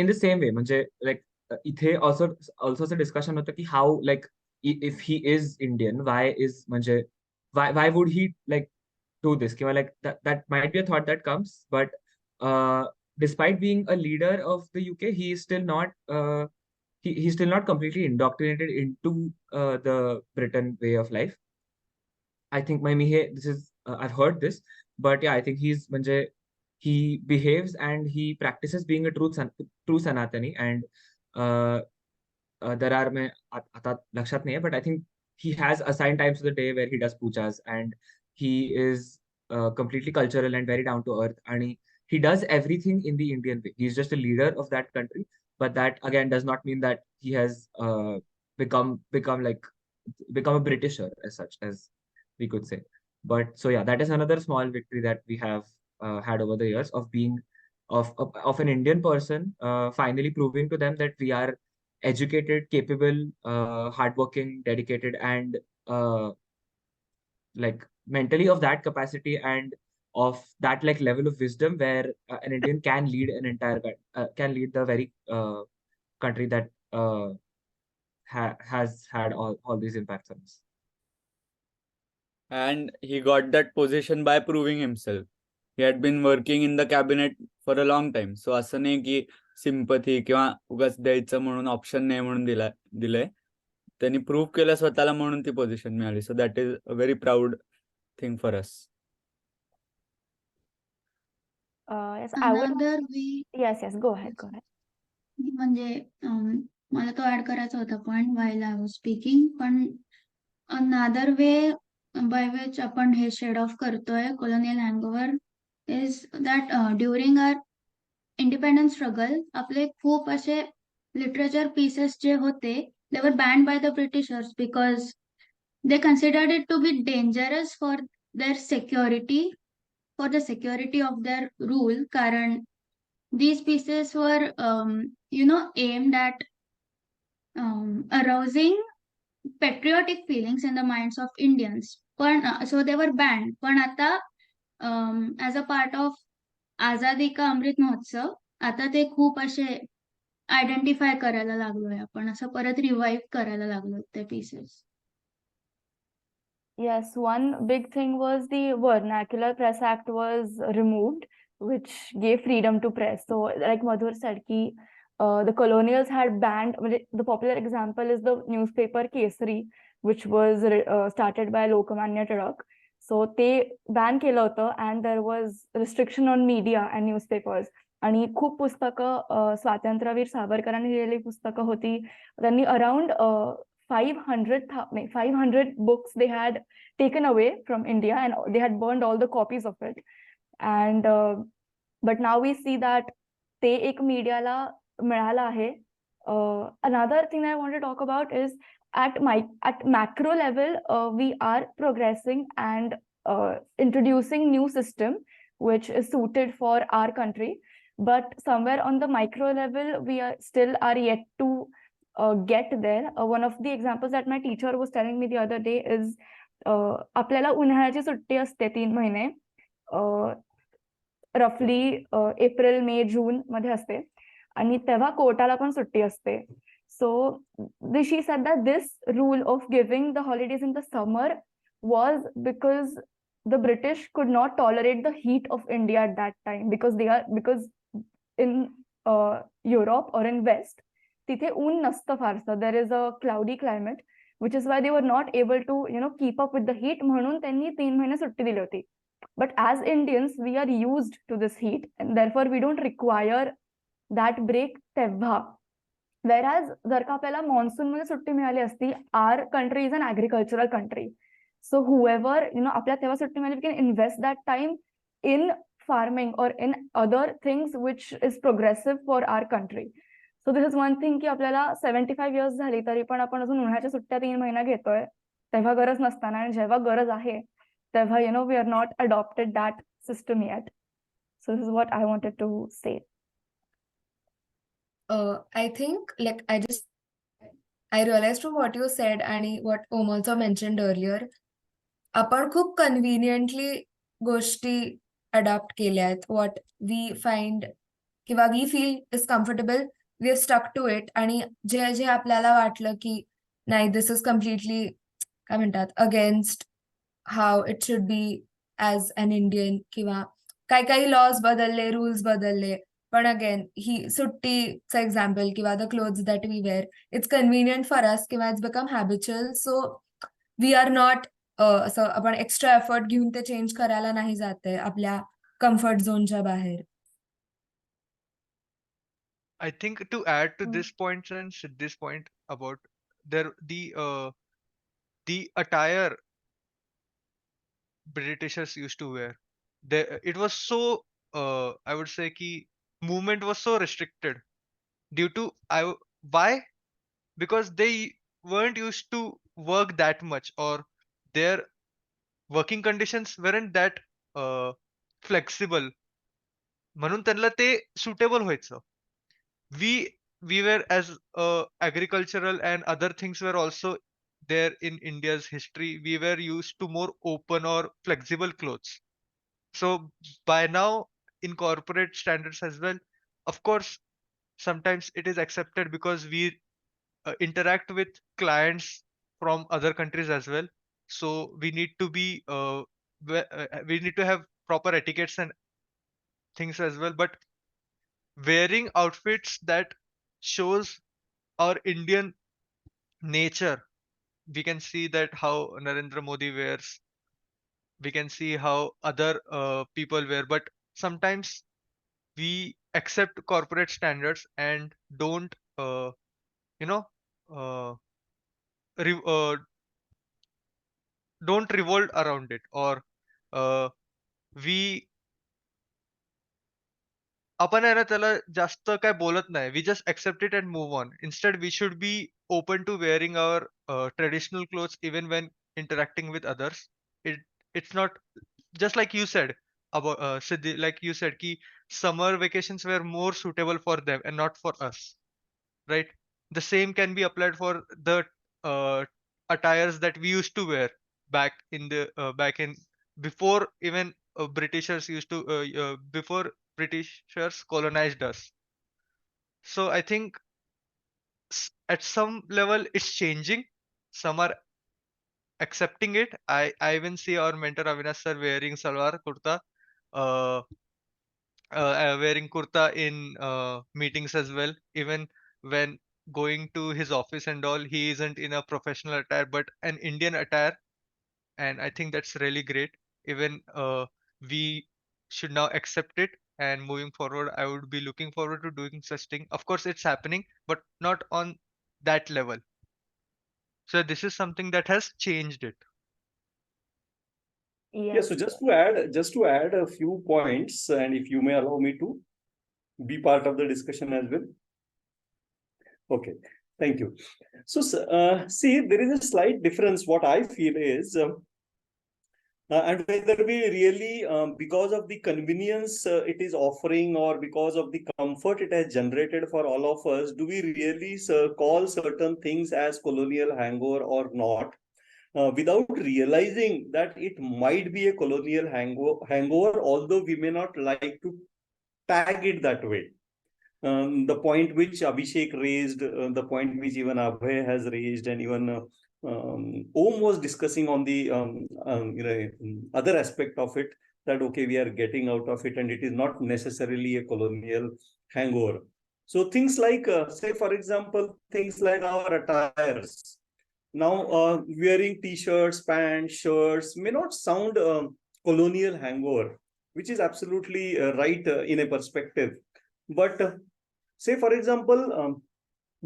in the same way म्हणजे like इथे also असं discussion होतं की how like if he is Indian, म्हणजे why would he like do this, किंवा like that might be a thought that comes, but despite being a leader of the UK, he is still not he's still not completely indoctrinated into the Britain way of life. I think I've heard this, but yeah, I think म्हणजे he behaves and he practices being a true Sanatani, and there are आता लक्षात नाहीये, but I think he has assigned times of the day where he does pujas, and he is completely cultural and very down to earth, and he does everything in the Indian way. He's just a leader of that country, but that again does not mean that he has become a Britisher as such, as we could say. But so yeah, that is another small victory that we have had over the years of being of an Indian person finally proving to them that we are educated, capable, hardworking, dedicated, and like mentally of that capacity and of that like level of wisdom where an Indian can lead an entire can lead the very country that has had all these impacts on us. And he got that position by proving himself. He had been working in the cabinet for a long time. So असं नाही की sympathy किंवा उगाच द्यायचं म्हणून option नाही म्हणून दिलंय. त्यांनी प्रूव्ह केलं स्वतःला म्हणून ती पोझिशन मिळाली. सो that is a very proud thing for us. Yes, I would. Another way Yes, go ahead, go ahead. म्हणजे मला तो ऍड करायचा होता point while I was speaking, पण another way by which आपण हे शेड ऑफ करतोय colonial hangover is that during our independence struggle आपले खूप असे literature pieces जे होते they were banned by the Britishers because they considered it to be dangerous for their security, for the security of their rule. कारण these pieces were, aimed at arousing patriotic feelings in the minds of Indians. पण so they were banned. पण आता as a part of आझादी का अमृत महोत्सव आता ते खूप असे identify करायला लागलोय आपण, असं परत रिवाईव्ह करायला लागलो ते pieces. Yes, one big thing was the Vernacular Press Act was removed, which gave freedom to press. So, like Madhur said, the colonials had banned. The popular example is the newspaper Kesari, which was started by Lokmanya Tilak. So they ban केलं होतं and there was restriction on media and newspapers. आणि खूप पुस्तकं स्वातंत्र्यवीर सावरकरांनी लिहिलेली पुस्तकं होती. त्यांनी around 500 books they had taken away from India and they had burned all the copies of it. And but now we see that ते एक मीडियाला मिळालं आहे. Another thing I want to talk about is at macro level, we are progressing and introducing new system which is suited for our country. But somewhere on the micro level, we are yet to get there. One of the examples that my teacher was telling me the other day is आपल्याला उन्हाळ्याची सुट्टी असते 3 महिने, रफली April May जून मध्ये असते आणि तेव्हा कोर्टाला पण सुट्टी असते. So she said that this rule of giving the holidays in the summer was because the British could not tolerate the heat of India at that time because in Europe or in West तिथे ऊन नसतं फारसं. There is a cloudy climate, which is why they were not able to keep up with the heat. म्हणून त्यांनी 3 महिने सुट्टी दिली होती. But as Indians, we are used to this heat and therefore we don't require that break तेव्हा. Whereas जर का आपल्याला monsoon मध्ये सुट्टी मिळाली असती, our country is an agricultural country. So whoever, आपल्या तेव्हा सुट्टी मिळाली, we can invest that time in farming or in other things which is progressive for our country. So this is one thing की आपल्याला 75 years झाली तरी पण आपण अजून उन्हाळ्याच्या सुट्ट्या 3 महिना घेतोय, तेव्हा गरज नसताना, आणि जेव्हा गरज आहे तेव्हा we are not adopted that system yet. So this is what I wanted to say. I think I realized from what you said and what Om also mentioned earlier, आपण खूप कन्व्हिनियंटली गोष्टी अडॉप्ट केल्या आहेत. what we find किंवा we feel is comfortable, we are stuck to it. आणि जे जे आपल्याला वाटलं की नाही, this is completely काय म्हणतात against how it should be as an Indian, किंवा काही लॉज बदलले, रूल्स बदलले. पण अगेन ही सुट्टीचं एक्झाम्पल किंवा the clothes that we wear, it's convenient for us किंवा it's become habitual. So we are not असं आपण एक्स्ट्रा एफर्ट घेऊन ते चेंज करायला नाही जाते आपल्या कम्फर्ट झोनच्या बाहेर. I think to add to this point and this point about the attire Britishers used to wear, it was so I would say ki movement was so restricted due to why? Because they weren't used to work that much, or their working conditions weren't that flexible, म्हणून त्यांना ते suitable व्हायचं. We were as agricultural and other things were also there in India's history. We were used to more open or flexible clothes. So by now, in corporate standards as well, of course, sometimes it is accepted because we interact with clients from other countries as well. So we need to be we need to have proper etiquettes and things as well. But wearing outfits that shows our Indian nature, we can see that how Narendra Modi wears, we can see how other people wear, but sometimes we accept corporate standards and don't you know uh, re- uh, don't revolve around it, or uh, we आपण आहे ना त्याला जास्त काय बोलत नाही. We just accept it and move on. Instead, we should be open to wearing our traditional clothes even when interacting with others. It it's not just like you said about Siddhi, like you said, ki summer vacations were more suitable for them and not for us, right? The same can be applied for the uh, attires that we used to wear back in before even Britishers used to before Britishers colonized us. So I think at some level it's changing. Some are accepting it. I even see our mentor Avinash sir wearing salwar kurta, uh, wearing kurta in meetings as well. Even when going to his office and all, he isn't in a professional attire but an Indian attire, and I think that's really great. Even we should now accept it, and moving forward, I would be looking forward to doing such thing. Of course, it's happening, but not on that level. So this is something that has changed it. Yeah, so just to add a few points, and if you may allow me to be part of the discussion as well. Okay, thank you. So, see, there is a slight difference. What I feel is, and whether we really, because of the convenience it is offering, or because of the comfort it has generated for all of us, do we really call certain things as colonial hangover or not? Without realizing that it might be a colonial hangover, although we may not like to tag it that way. The point which Abhishek raised, the point which even Abhay has raised, and even Om was discussing on the other aspect of it, that okay, we are getting out of it, and it is not necessarily a colonial hangover. So things like, say for example, things like our attires. Now, wearing t-shirts, pants, shirts may not sound colonial hangover, which is absolutely right in a perspective. But say, for example,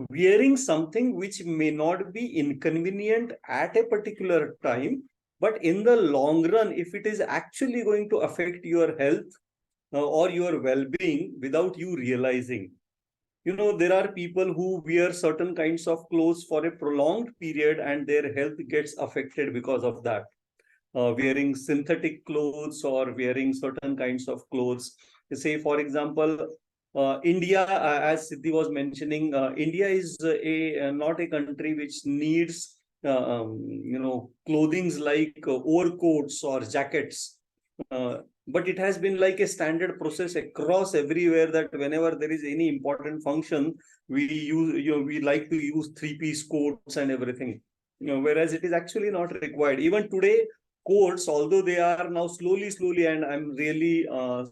wearing something which may not be inconvenient at a particular time, but in the long run, if it is actually going to affect your health or your well-being without you realizing. You know, there are people who wear certain kinds of clothes for a prolonged period and their health gets affected because of that. Wearing synthetic clothes or wearing certain kinds of clothes. Say, for example, India, as Siddhi was mentioning, India is not a country which needs, clothings like overcoats or jackets. But it has been like a standard process across everywhere that whenever there is any important function, we like to use three-piece coats and everything. Whereas it is actually not required. Even today, courts, although they are now slowly, and I'm really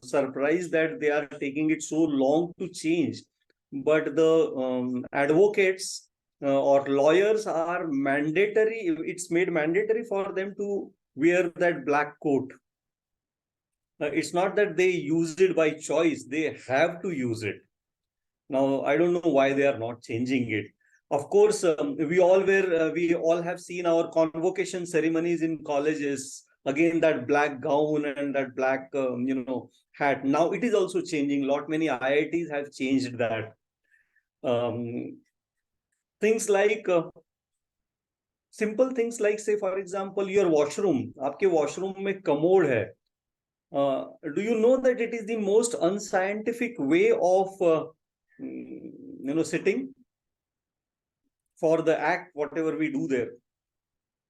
surprised that they are taking it so long to change. But the advocates or lawyers are mandatory, it's made mandatory for them to wear that black coat. It's not that they use it by choice, they have to use it. Now, I don't know why they are not changing it. Of course, we all have seen our convocation ceremonies in colleges. Again, that black gown and that black, hat. Now it is also changing. Many IITs have changed that. Things like simple things like, say, for example, your washroom. आपके washroom में commode है. Do you know that it is the most unscientific way of sitting for the act, whatever we do there?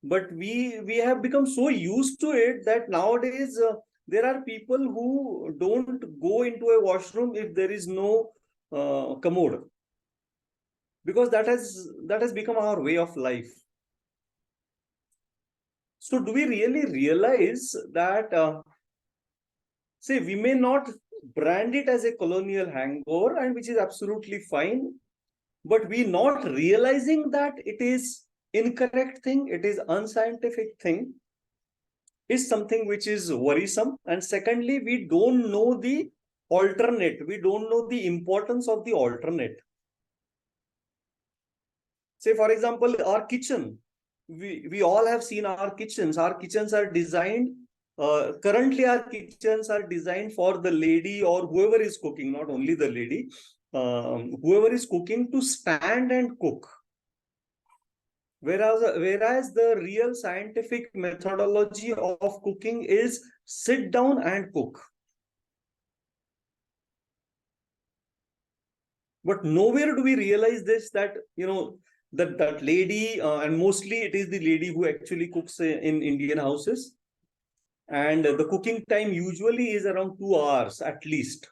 But we have become so used to it that nowadays there are people who don't go into a washroom if there is no commode, because that has become our way of life. So do we really realize that say, we may not brand it as a colonial hangover, and which is absolutely fine, but we not realizing that it is incorrect thing, it is unscientific thing, is something which is worrisome. And secondly, we don't know the alternate. We don't know the importance of the alternate. Say, for example, our kitchen. We all have seen our kitchens. Our kitchens are designed. Currently, our kitchens are designed for the lady or whoever is cooking, not only the lady, whoever is cooking to stand and cook. Whereas the real scientific methodology of cooking is sit down and cook. But nowhere do we realize this, that that lady, and mostly it is the lady who actually cooks in Indian houses, and the cooking time usually is around 2 hours at least.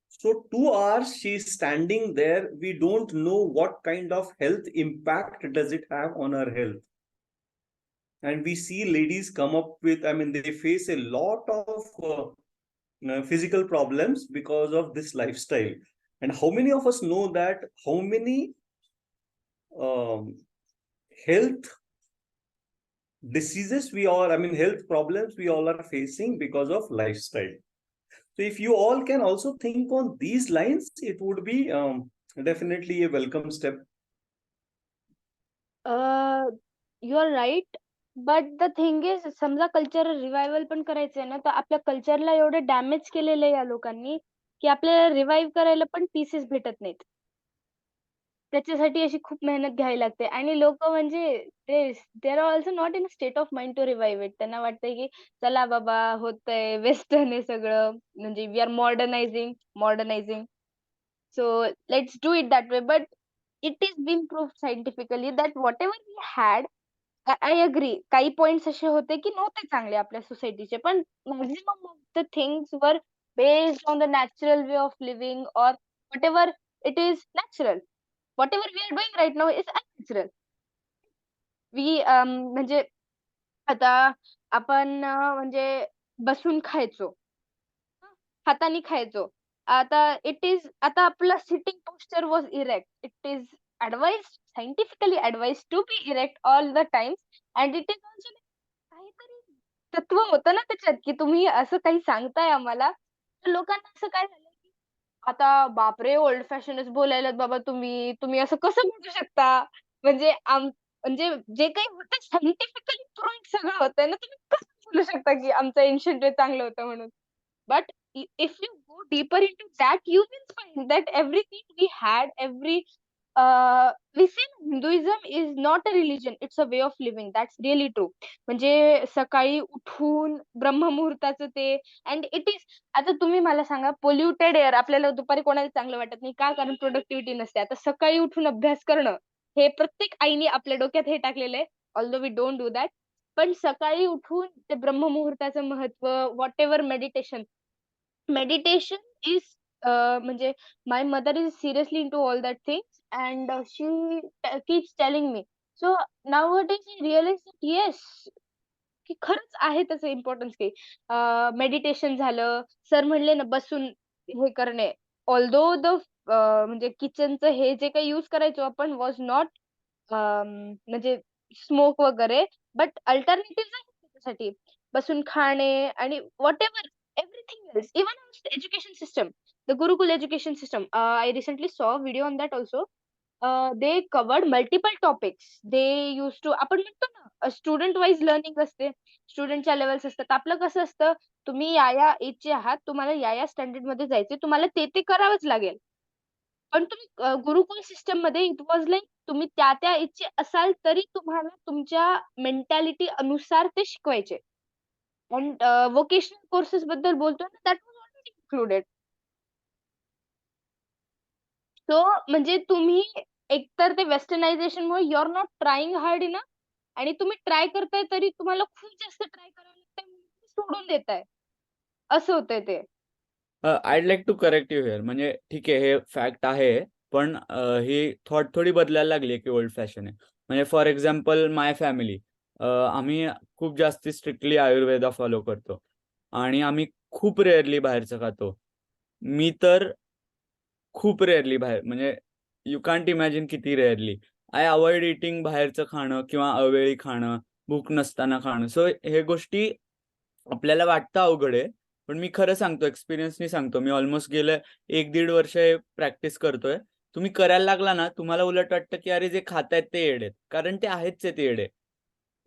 So 2 hours she's standing there. We don't know what kind of health impact does it have on her health. And we see ladies come up with, they face a lot of physical problems because of this lifestyle. And how many of us know that how many health diseases health problems we all are facing because of lifestyle? So if you all can also think on these lines, it would be definitely a welcome step. You are right. But the thing is, समजा cultural revival पण करायचंय ना, तर आपल्या कल्चरला एवढं damage केलेलं आहे या लोकांनी की आपल्याला रिवाईव्ह करायला पण पीसेस भेटत नाहीत. त्याच्यासाठी अशी खूप मेहनत घ्यावी लागते आणि लोक म्हणजे they are also not in state of mind to revive it. त्यांना वाटतंय की चला बाबा होतंय, वेस्टर्न आहे सगळं, म्हणजे we are modernising so let's do it that way. But it is been proved scientifically that whatever we had, I agree, काही points असे होते की नव्हते चांगले आपल्या सोसायटीचे, पण maximum of the things were based on the natural way of living or whatever it is natural. whatever we are doing right now is unnatural. म्हणजे आता आपण म्हणजे बसून खायचो, हाताने खायचो. आता आपला sitting posture was erect. It is advised, scientifically advised to be erect all the time, and it is also काहीतरी तत्व होतं ना त्याच्यात, की तुम्ही असं काही सांगताय आम्हाला. लोकांना असं काय झालं की आता बापरे, ओल्ड फॅशनच बोलायलात बाबा तुम्ही असं कसं बोलू शकता? म्हणजे म्हणजे जे काही होतं सायंटिफिकली प्रूव्ह सगळं होतंय ना, तुम्ही कसं बोलू शकता की आमचं एन्शियंट वे चांगलं होतं म्हणून? But if you go deeper into that, you will find that everything we had, we say Hinduism is not a religion, it's a way of living. That's really true. म्हणजे सकाळी उठून ब्रह्ममुहूर्ताचं ते, अँड इट इज, आता तुम्ही मला सांगा, polluted air आपल्याला दुपारी कोणाला चांगलं वाटत नाही का? कारण प्रोडक्टिव्हिटी नसते. आता सकाळी उठून अभ्यास करणं, हे प्रत्येक आईने आपल्या डोक्यात हे टाकलेलं आहे, although we don't do that. पण सकाळी उठून ते ब्रह्ममुहूर्ताचं महत्व, व्हॉट एव्हर मेडिटेशन इज, म्हणजे my mother is seriously into all that things and she keeps telling me. So nowadays I realise that yes, की खरंच आहे त्याचं इम्पॉर्टन्स की मेडिटेशन झालं. सर म्हणले ना बसून हे करणे, ऑल्दो द म्हणजे किचनचं हे जे काही युज करायचो आपण वॉज नॉट म्हणजे स्मोक वगैरे, बट अल्टरनेटिव्ह आहे त्याच्यासाठी. बसून खाणे आणि whatever everything else, even education system, the gurukul education system, I recently saw video on that also. They covered multiple topics. They use to, आपण म्हणतो ना स्टुडंट वाईज लर्निंग असते, स्टुडंटच्या लेवल्स असतात. आपलं कसं असतं, तुम्ही या एजचे आहात, तुम्हाला या स्टँडर्ड मध्ये जायचे, तुम्हाला ते करावंच लागेल. पण तुम्ही गुरुकुल सिस्टम मध्ये इट वॉज लाईक तुम्ही त्या एजचे असाल तरी तुम्हाला तुमच्या मेंटॅलिटी अनुसार ते शिकवायचे. अँड वोकेशनल कोर्सेस बद्दल बोलतोय ना, that was already included. So म्हणजे तुम्ही एकतर ते वेस्टर्नायझेशन मुळे you are not trying hard enough, आणि तुम्ही ट्राय करताय तरी तुम्हाला खूप जास्त ट्राय करावं लागतंय, म्हणून तुम्ही सोडून देताय. असं होतंय ते. I'd like to correct you here. म्हणजे ठीक आहे, हे फॅक्ट आहे, पण ही थॉट थोडी बदलायला लागली की ओल्ड फॅशन आहे. म्हणजे फॉर एक्झाम्पल माय फॅमिली, आम्ही खूप जास्त स्ट्रिक्टली आयुर्वेदा फॉलो करतो आणि आम्ही खूप रेअरली बाहेरचं खातो. मी तर खूप रेअरली बाहेर, म्हणजे यू कांट इमॅजिन किती रेअरली. आय अवॉइड इटिंग बाहेरचं खाणं किंवा अवेळी खाणं, भूक नसताना खाणं. सो हे गोष्टी आपल्याला वाटतं अवघड आहे, पण मी खरं सांगतो, एक्सपिरियन्सनी सांगतो, मी ऑलमोस्ट गेलं 1-1.5 वर्ष हे प्रॅक्टिस करतोय. तुम्ही करायला लागला ना, तुम्हाला उलट वाटतं की अरे जे खातायत ते येडे आहेत. कारण ते आहेच आहेत येडे.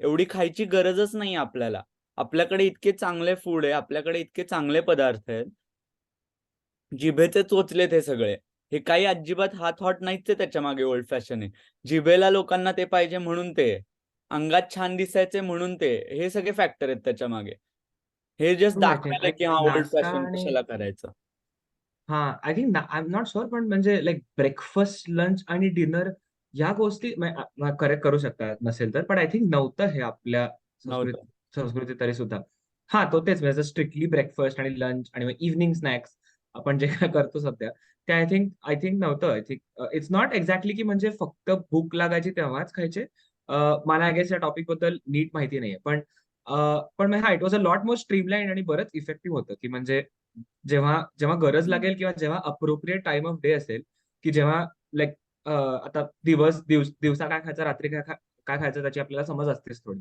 एवढी खायची गरजच नाही आपल्याला. आपल्याकडे इतके चांगले फूड आहे, आपल्याकडे इतके चांगले पदार्थ आहेत. जिभेचे चोचलेत हे सगळे. हे काही अजिबात हा थॉट नाहीच आहे त्याच्यामागे ओल्ड फॅशन आहे. जिभेला लोकांना ते पाहिजे म्हणून ते आहे. अंगात छान दिसायचे म्हणून ते आहे. हे सगळे फॅक्टर आहेत त्याच्यामागे. हे जस्ट ट्रू. आय थिंक दाखवायला की हा ओल्ड नाश्ता फॅशन आणि कशाला करायचं. I think I am not sure, पण म्हणजे लाईक ब्रेकफास्ट, लंच आणि डिनर या गोष्टी करेक्ट करू शकतात नसेल तर, पण आय थिंक नव्हतं हे आपल्या नव्हतं. संस्कृती तरी सुद्धा. हा, तो तेच म्हणजे स्ट्रिक्टली ब्रेकफास्ट आणि लंच आणि इव्हनिंग स्नॅक्स आपण जे काय करतो सध्या, ते आय थिंक नव्हतं. I think it's not exactly की म्हणजे फक्त भूक लागायची तेव्हाच खायचे. मला आय गेस या टॉपिक बद्दल नीट माहिती नाहीये, पण हा, it was a lot more streamline आणि बरंच इफेक्टिव्ह होतं, की म्हणजे जेव्हा जेव्हा गरज लागेल किंवा जेव्हा अप्रोप्रिएट टाइम ऑफ डे असेल, की जेव्हा लाईक आता दिवसा काय खायचं, रात्री काय खायचं, त्याची आपल्याला समज असतेच थोडी.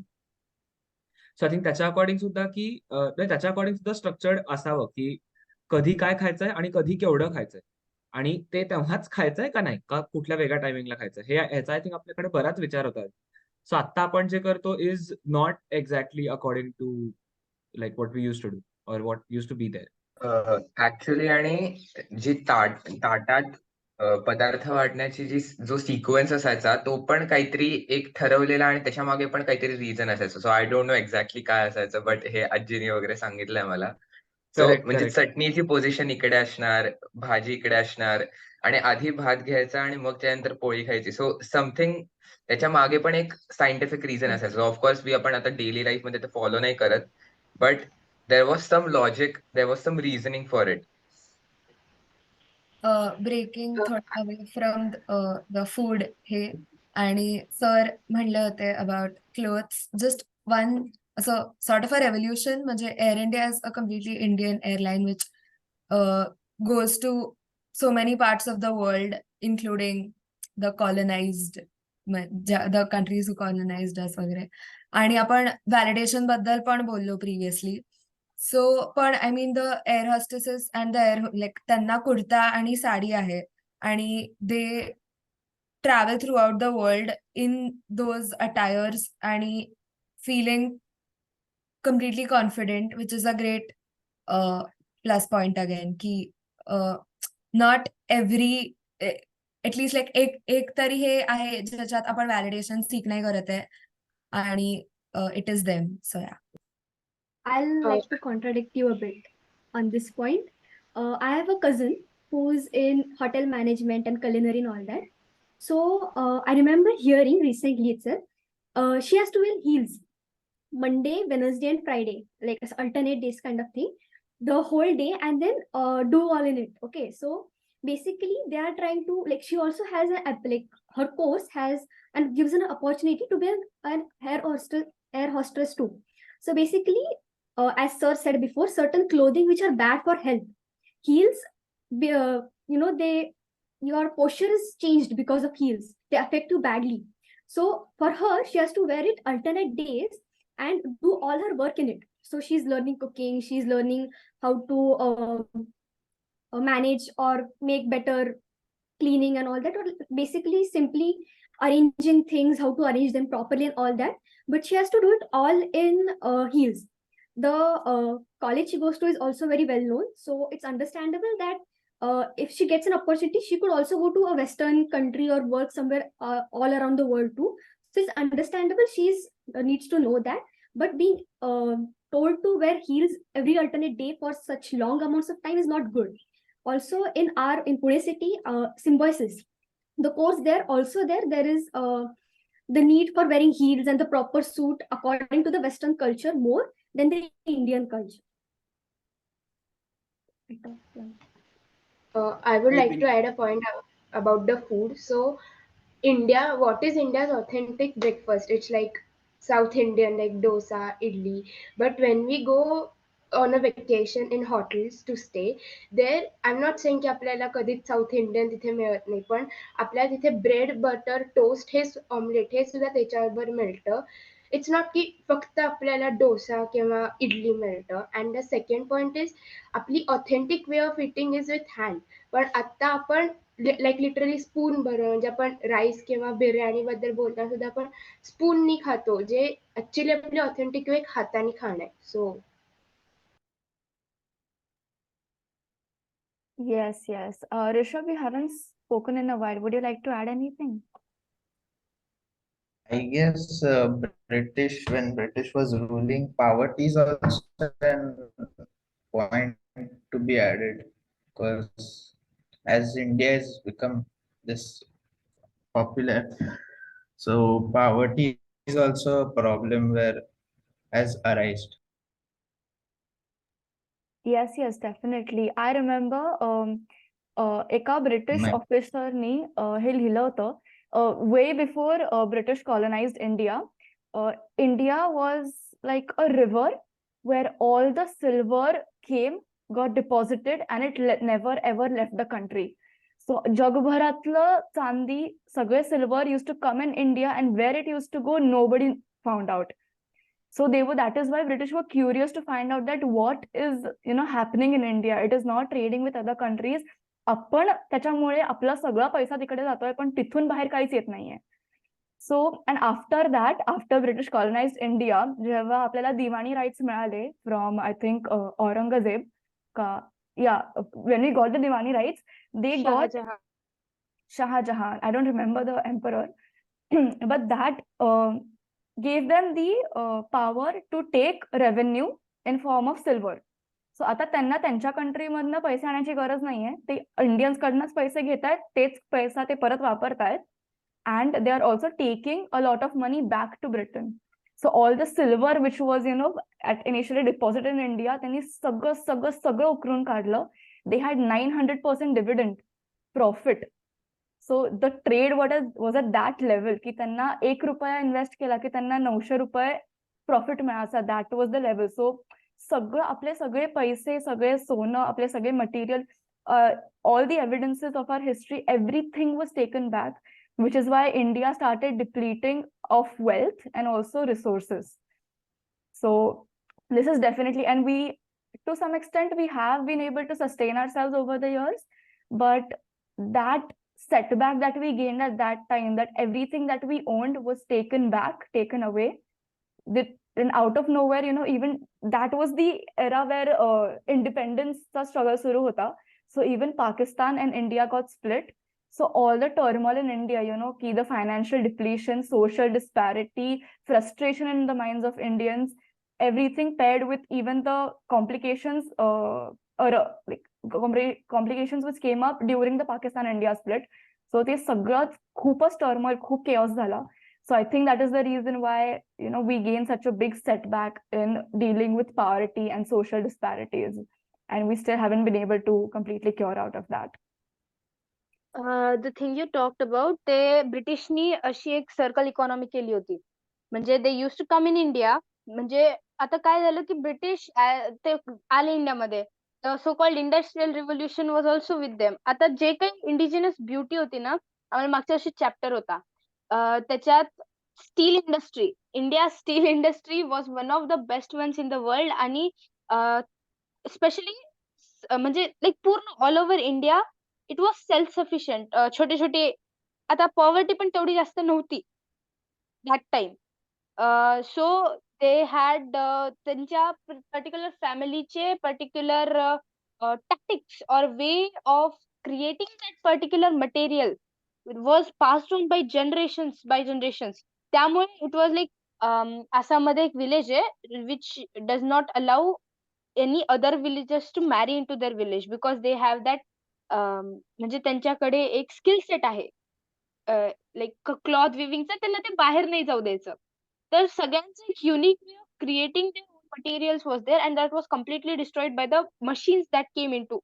सो आय थिंक त्याच्या अकॉर्डिंग सुद्धा की नाही, त्याच्या अकॉर्डिंग सुद्धा स्ट्रक्चर्ड असावं, की कधी काय खायचंय आणि कधी केवढं खायचंय, आणि ते तेव्हाच खायचंय का नाही, का कुठल्या वेगळ्या टायमिंगला खायचं, ह्याचा आय थिंक आपल्याकडे बराच विचार होता. सो आता आपण जे करतो is not exactly according to like what we use to do और what use to be there. Actually, आणि जी ताटात पदार्थ वाटण्याची जो सिक्वेन्स असायचा, तो पण काहीतरी एक ठरवलेला आणि त्याच्या मागे पण काहीतरी रिझन असायचं. सो आय डोंट नो एक्झॅक्टली काय असायचं, बट हे आजीनी वगैरे सांगितलंय मला. सो करेक्ट, म्हणजे करेक्ट. चटणीची पोझिशन इकडे असणार, भाजी इकडे असणार, आणि आधी भात घ्यायचा आणि मग त्यानंतर पोळी खायची. सो समथिंग त्याच्या मागे पण एक सायंटिफिक रिझन असायचं. ऑफकोर्स आपण आता डेली लाईफ मध्ये ते फॉलो नाही करत, but there was some logic, there was some reasoning for it. Breaking थोडं अवे फ्रॉम द फूड हे, आणि सर म्हणले होते अबाउट क्लोथ्स, जस्ट वन असं सॉर्ट ऑफ अ रेव्होल्युशन. म्हणजे Air India is a completely Indian airline which goes to so many parts of the world, including the colonized, the countries who colonized us वगैरे. आणि आपण validation बद्दल पण बोललो previously. So पण I mean the air hostesses and the air, like त्यांना कुर्ता आणि साडी आहे, आणि they travel throughout the world in those attires आणि feeling completely confident, which is a great plus point again, ki not every, at least like एक तरी हे आहे ज्याच्यात आपण व्हॅलिडेशन सीक नाही करत आहे, आणि it is them. So yeah. I'll like to contradict you a bit on this point. I have a cousin who's in hotel management and culinary and all that. So I remember hearing recently itself, she has to wear heels Monday, Wednesday, and Friday, like as alternate days kind of thing, the whole day, and then do all in it. Okay, so basically they are trying to, like, she also has an app, like her course has and gives an opportunity to be an air hostess too. So basically, as sir said before, certain clothing which are bad for health, heels, they, your posture is changed because of heels. They affect you badly. So for her, she has to wear it alternate days and do all her work in it. So she's learning cooking, she's learning how to manage or make better cleaning and all that, or basically simply arranging things, how to arrange them properly and all that. But she has to do it all in heels. The college she goes to is also very well known, so it's understandable that if she gets an opportunity, she could also go to a Western country or work somewhere all around the world too. So it's understandable she's needs to know that. But being told to wear heels every alternate day for such long amounts of time is not good. Also in Pune city, Symbiosis, the course there also there is the need for wearing heels and the proper suit according to the Western culture more than the Indian culture. I would I like think to add a point about the food. So India, what is India's authentic breakfast? It's like South Indian, like dosa, idli. But when we go on a vacation in hotels to stay, there, I'm not saying की आपल्याला कधीच south Indian तिथे मिळत नाही, पण आपल्याला तिथे bread butter toast हे omelette हे सुद्धा त्याच्याबरोबर मिळतं. इट्स नॉट की फक्त आपल्याला डोसा किंवा इडली मिळतं. And the second point is आपली authentic way of eating is with hand. पण आत्ता आपण लाईक लिटरली स्पून बरं, म्हणजे आपण राईस किंवा बिर्याणीबद्दल बोलता सुद्धा आपण स्पूननी खातो, जे ऍक्च्युली आपली ऑथेंटिक वे हाताने खाणं आहे. सो Yes, yes. Rishabh, we haven't spoken in a while. Would you like to add anything? I guess when British was ruling, poverty is also an point to be added, because as India has become this popular, so poverty is also a problem where has arisen. Yes, yes, definitely. I remember एका British My ऑफिसरनी हे लिहिलं होतं way before British colonised India. India was like a river where all the silver came got deposited and it never ever left the country. So जगभरातलं चांदी, सगळे silver use to come in India and where it use to go nobody found out. So that is why British were curious to find out that what is happening in India. It is not trading with other countries. आपण त्याच्यामुळे आपला सगळा पैसा तिकडे जातोय, पण तिथून बाहेर काहीच येत नाहीये. So and after that, after British colonised India, जेव्हा आपल्याला दिवाणी राईट्स मिळाले फ्रॉम आय थिंक औरंगजेब का, या, when we got the Diwani rights, they got Shahjahan. Shahjahan. I don't remember the emperor, but that gave them the power to take revenue in form of silver. सो आता त्यांना त्यांच्या कंट्रीमधनं पैसे आणायची गरज नाहीये. ते इंडियन्स कडनंच पैसे घेत आहेत, तेच पैसा ते परत वापरतायत. And they are also taking a lot of money back to Britain. So all the silver which was initially deposit in India, त्यांनी सगळं सगळं सगळं उकरून काढलं. They had 900% dividend profit. So the trade was at that level की त्यांना ₹1 invest केला की त्यांना ₹900 प्रॉफिट मिळायचा. That was the level. So सगळं, आपले सगळे पैसे, सगळे सोनं, आपले सगळे material, all the evidences of our history, everything was taken back, which is why India started depleting of wealth and also resources. So this is definitely, and we, to some extent, we have been able to sustain ourselves over the years, but that setback that we gained at that time, that everything that we owned was taken back, taken away, and out of nowhere, even that was the era where independence struggle suru hota. So even Pakistan and India got split. So all the turmoil in India, the financial depletion, social disparity, frustration in the minds of Indians, everything paired with even the complications, complications which came up during the Pakistan-India split. So ते सगळंच खूपच turmoil, खूप chaos झाला. So I think that is the reason why, we gained such a big setback in dealing with poverty and social disparities. And we still haven't been able to completely cure out of that. The thing you talked about, ते ब्रिटिशनी अशी एक circle economy केली होती. म्हणजे they use to come in India. म्हणजे आता काय झालं की ब्रिटिश ते आले इंडियामध्ये, so called industrial revolution was also with them. आता जे काही इंडिजिनस ब्युटी होती ना, आम्हाला मागच्या वर्षी चॅप्टर होता, त्याच्यात steel industry, India steel industry was one of the best ones in the world. आणि स्पेशली म्हणजे लाईक पूर्ण all over India it was self sufficient. छोटे छोटे, आता पॉवर्टी पण तेवढी जास्त नव्हती that time. So they had त्यांच्या पर्टिक्युलर फॅमिलीचे पर्टिक्युलर टॅक्टिक्स और way of creating that particular material was passed on by generations. त्यामुळे इट वॉज लाईक आसाममध्ये एक विलेज आहे which does not allow any other villagers to marry into their village because they have that म्हणजे त्यांच्याकडे एक skill set आहे like cloth विविंगचा, त्यांना ते बाहेर नाही जाऊ द्यायचं. तर सगळ्यांचं एक unique way of creating the materials was there and that was completely destroyed by the machines that came into.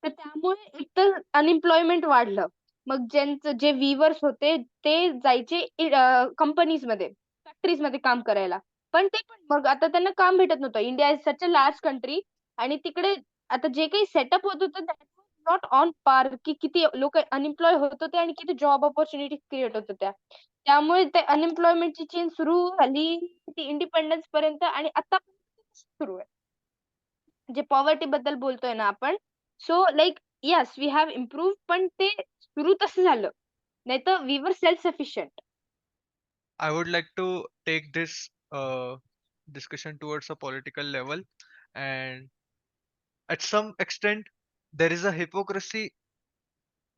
तर त्यामुळे एकतर अनएम्प्लॉयमेंट वाढलं. मग ज्यांचं जे विवर्स होते ते जायचे कंपनीजमध्ये, फॅक्टरीजमध्ये काम करायला. पण ते पण मग आता त्यांना काम भेटत नव्हतं. India is such a large country आणि तिकडे आता जे काही सेटअप होत होतं that was not on par की किती लोक अनएम्प्लॉय होत होते आणि किती जॉब ऑपॉर्च्युनिटी क्रिएट होत होत्या. त्यामुळे ते अनएम्प्लॉयमेंटची चेन सुरू झाली ती इंडिपेंडन्स पर्यंत आणि आता सुरू आहे. जे पॉवर्टी बद्दल बोलतोय ना आपण, so like yes we have improve, पण ते सुरू तसं झालं, नाही तर we were self sufficient. I would like to take this discussion towards a political level, and at some extent there is a hypocrisy,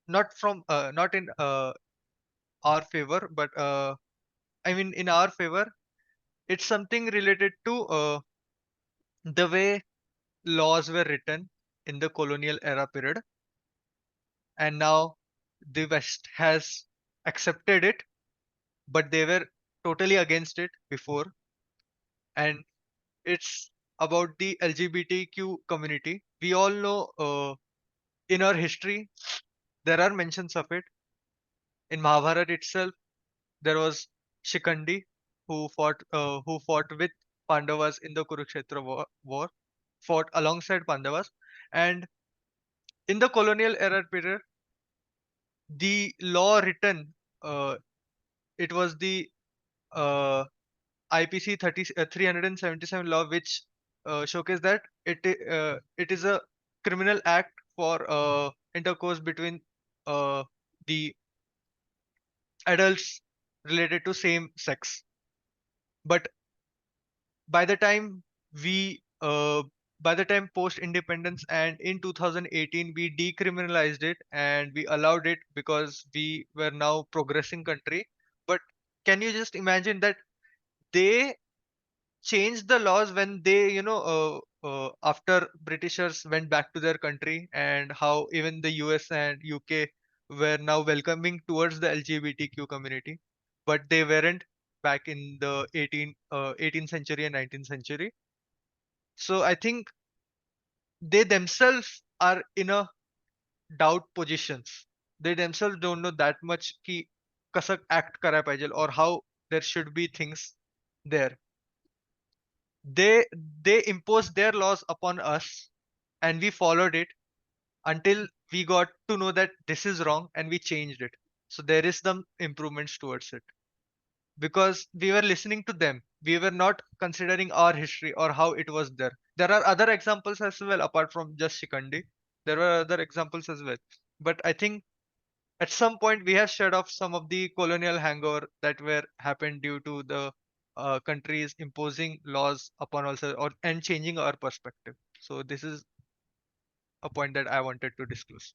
not in our favor, but I mean in our favor. It's something related to the way laws were written in the colonial era period, and now the West has accepted it, but they were totally against it before. And it's about the LGBTQ community. We all know in our history there are mentions of it. In Mahabharata itself, there was Shikandi who fought with Pandavas in the Kurukshetra war, fought alongside Pandavas, and in the colonial era period, the law written, uh, it was the uh, IPC 377 law, which showcased that it is a criminal act for intercourse between the adults related to same sex. But by the time we by the time post independence and in 2018 we decriminalized it and we allowed it because we were now progressing country. But can you just imagine that they changed the laws when they after Britishers went back to their country, and how even the US and UK were now welcoming towards the LGBTQ community, but they weren't back in the 18th century and 19th century. So I think they themselves are in a doubt positions. They themselves don't know that much ki कसं act करायला पाहिजे or how there should be things there. They imposed their laws upon us and we followed it until we got to know that this is wrong and we changed it. So there is some improvements towards it because we were listening to them. We were not considering our history or how it was there. There are other examples as well apart from just Shikandi. There were other examples as well. But I think at some point we have shed off some of the colonial hangover that were happened due to the countries imposing laws upon also or and changing our perspective. So this is a point that I wanted to disclose.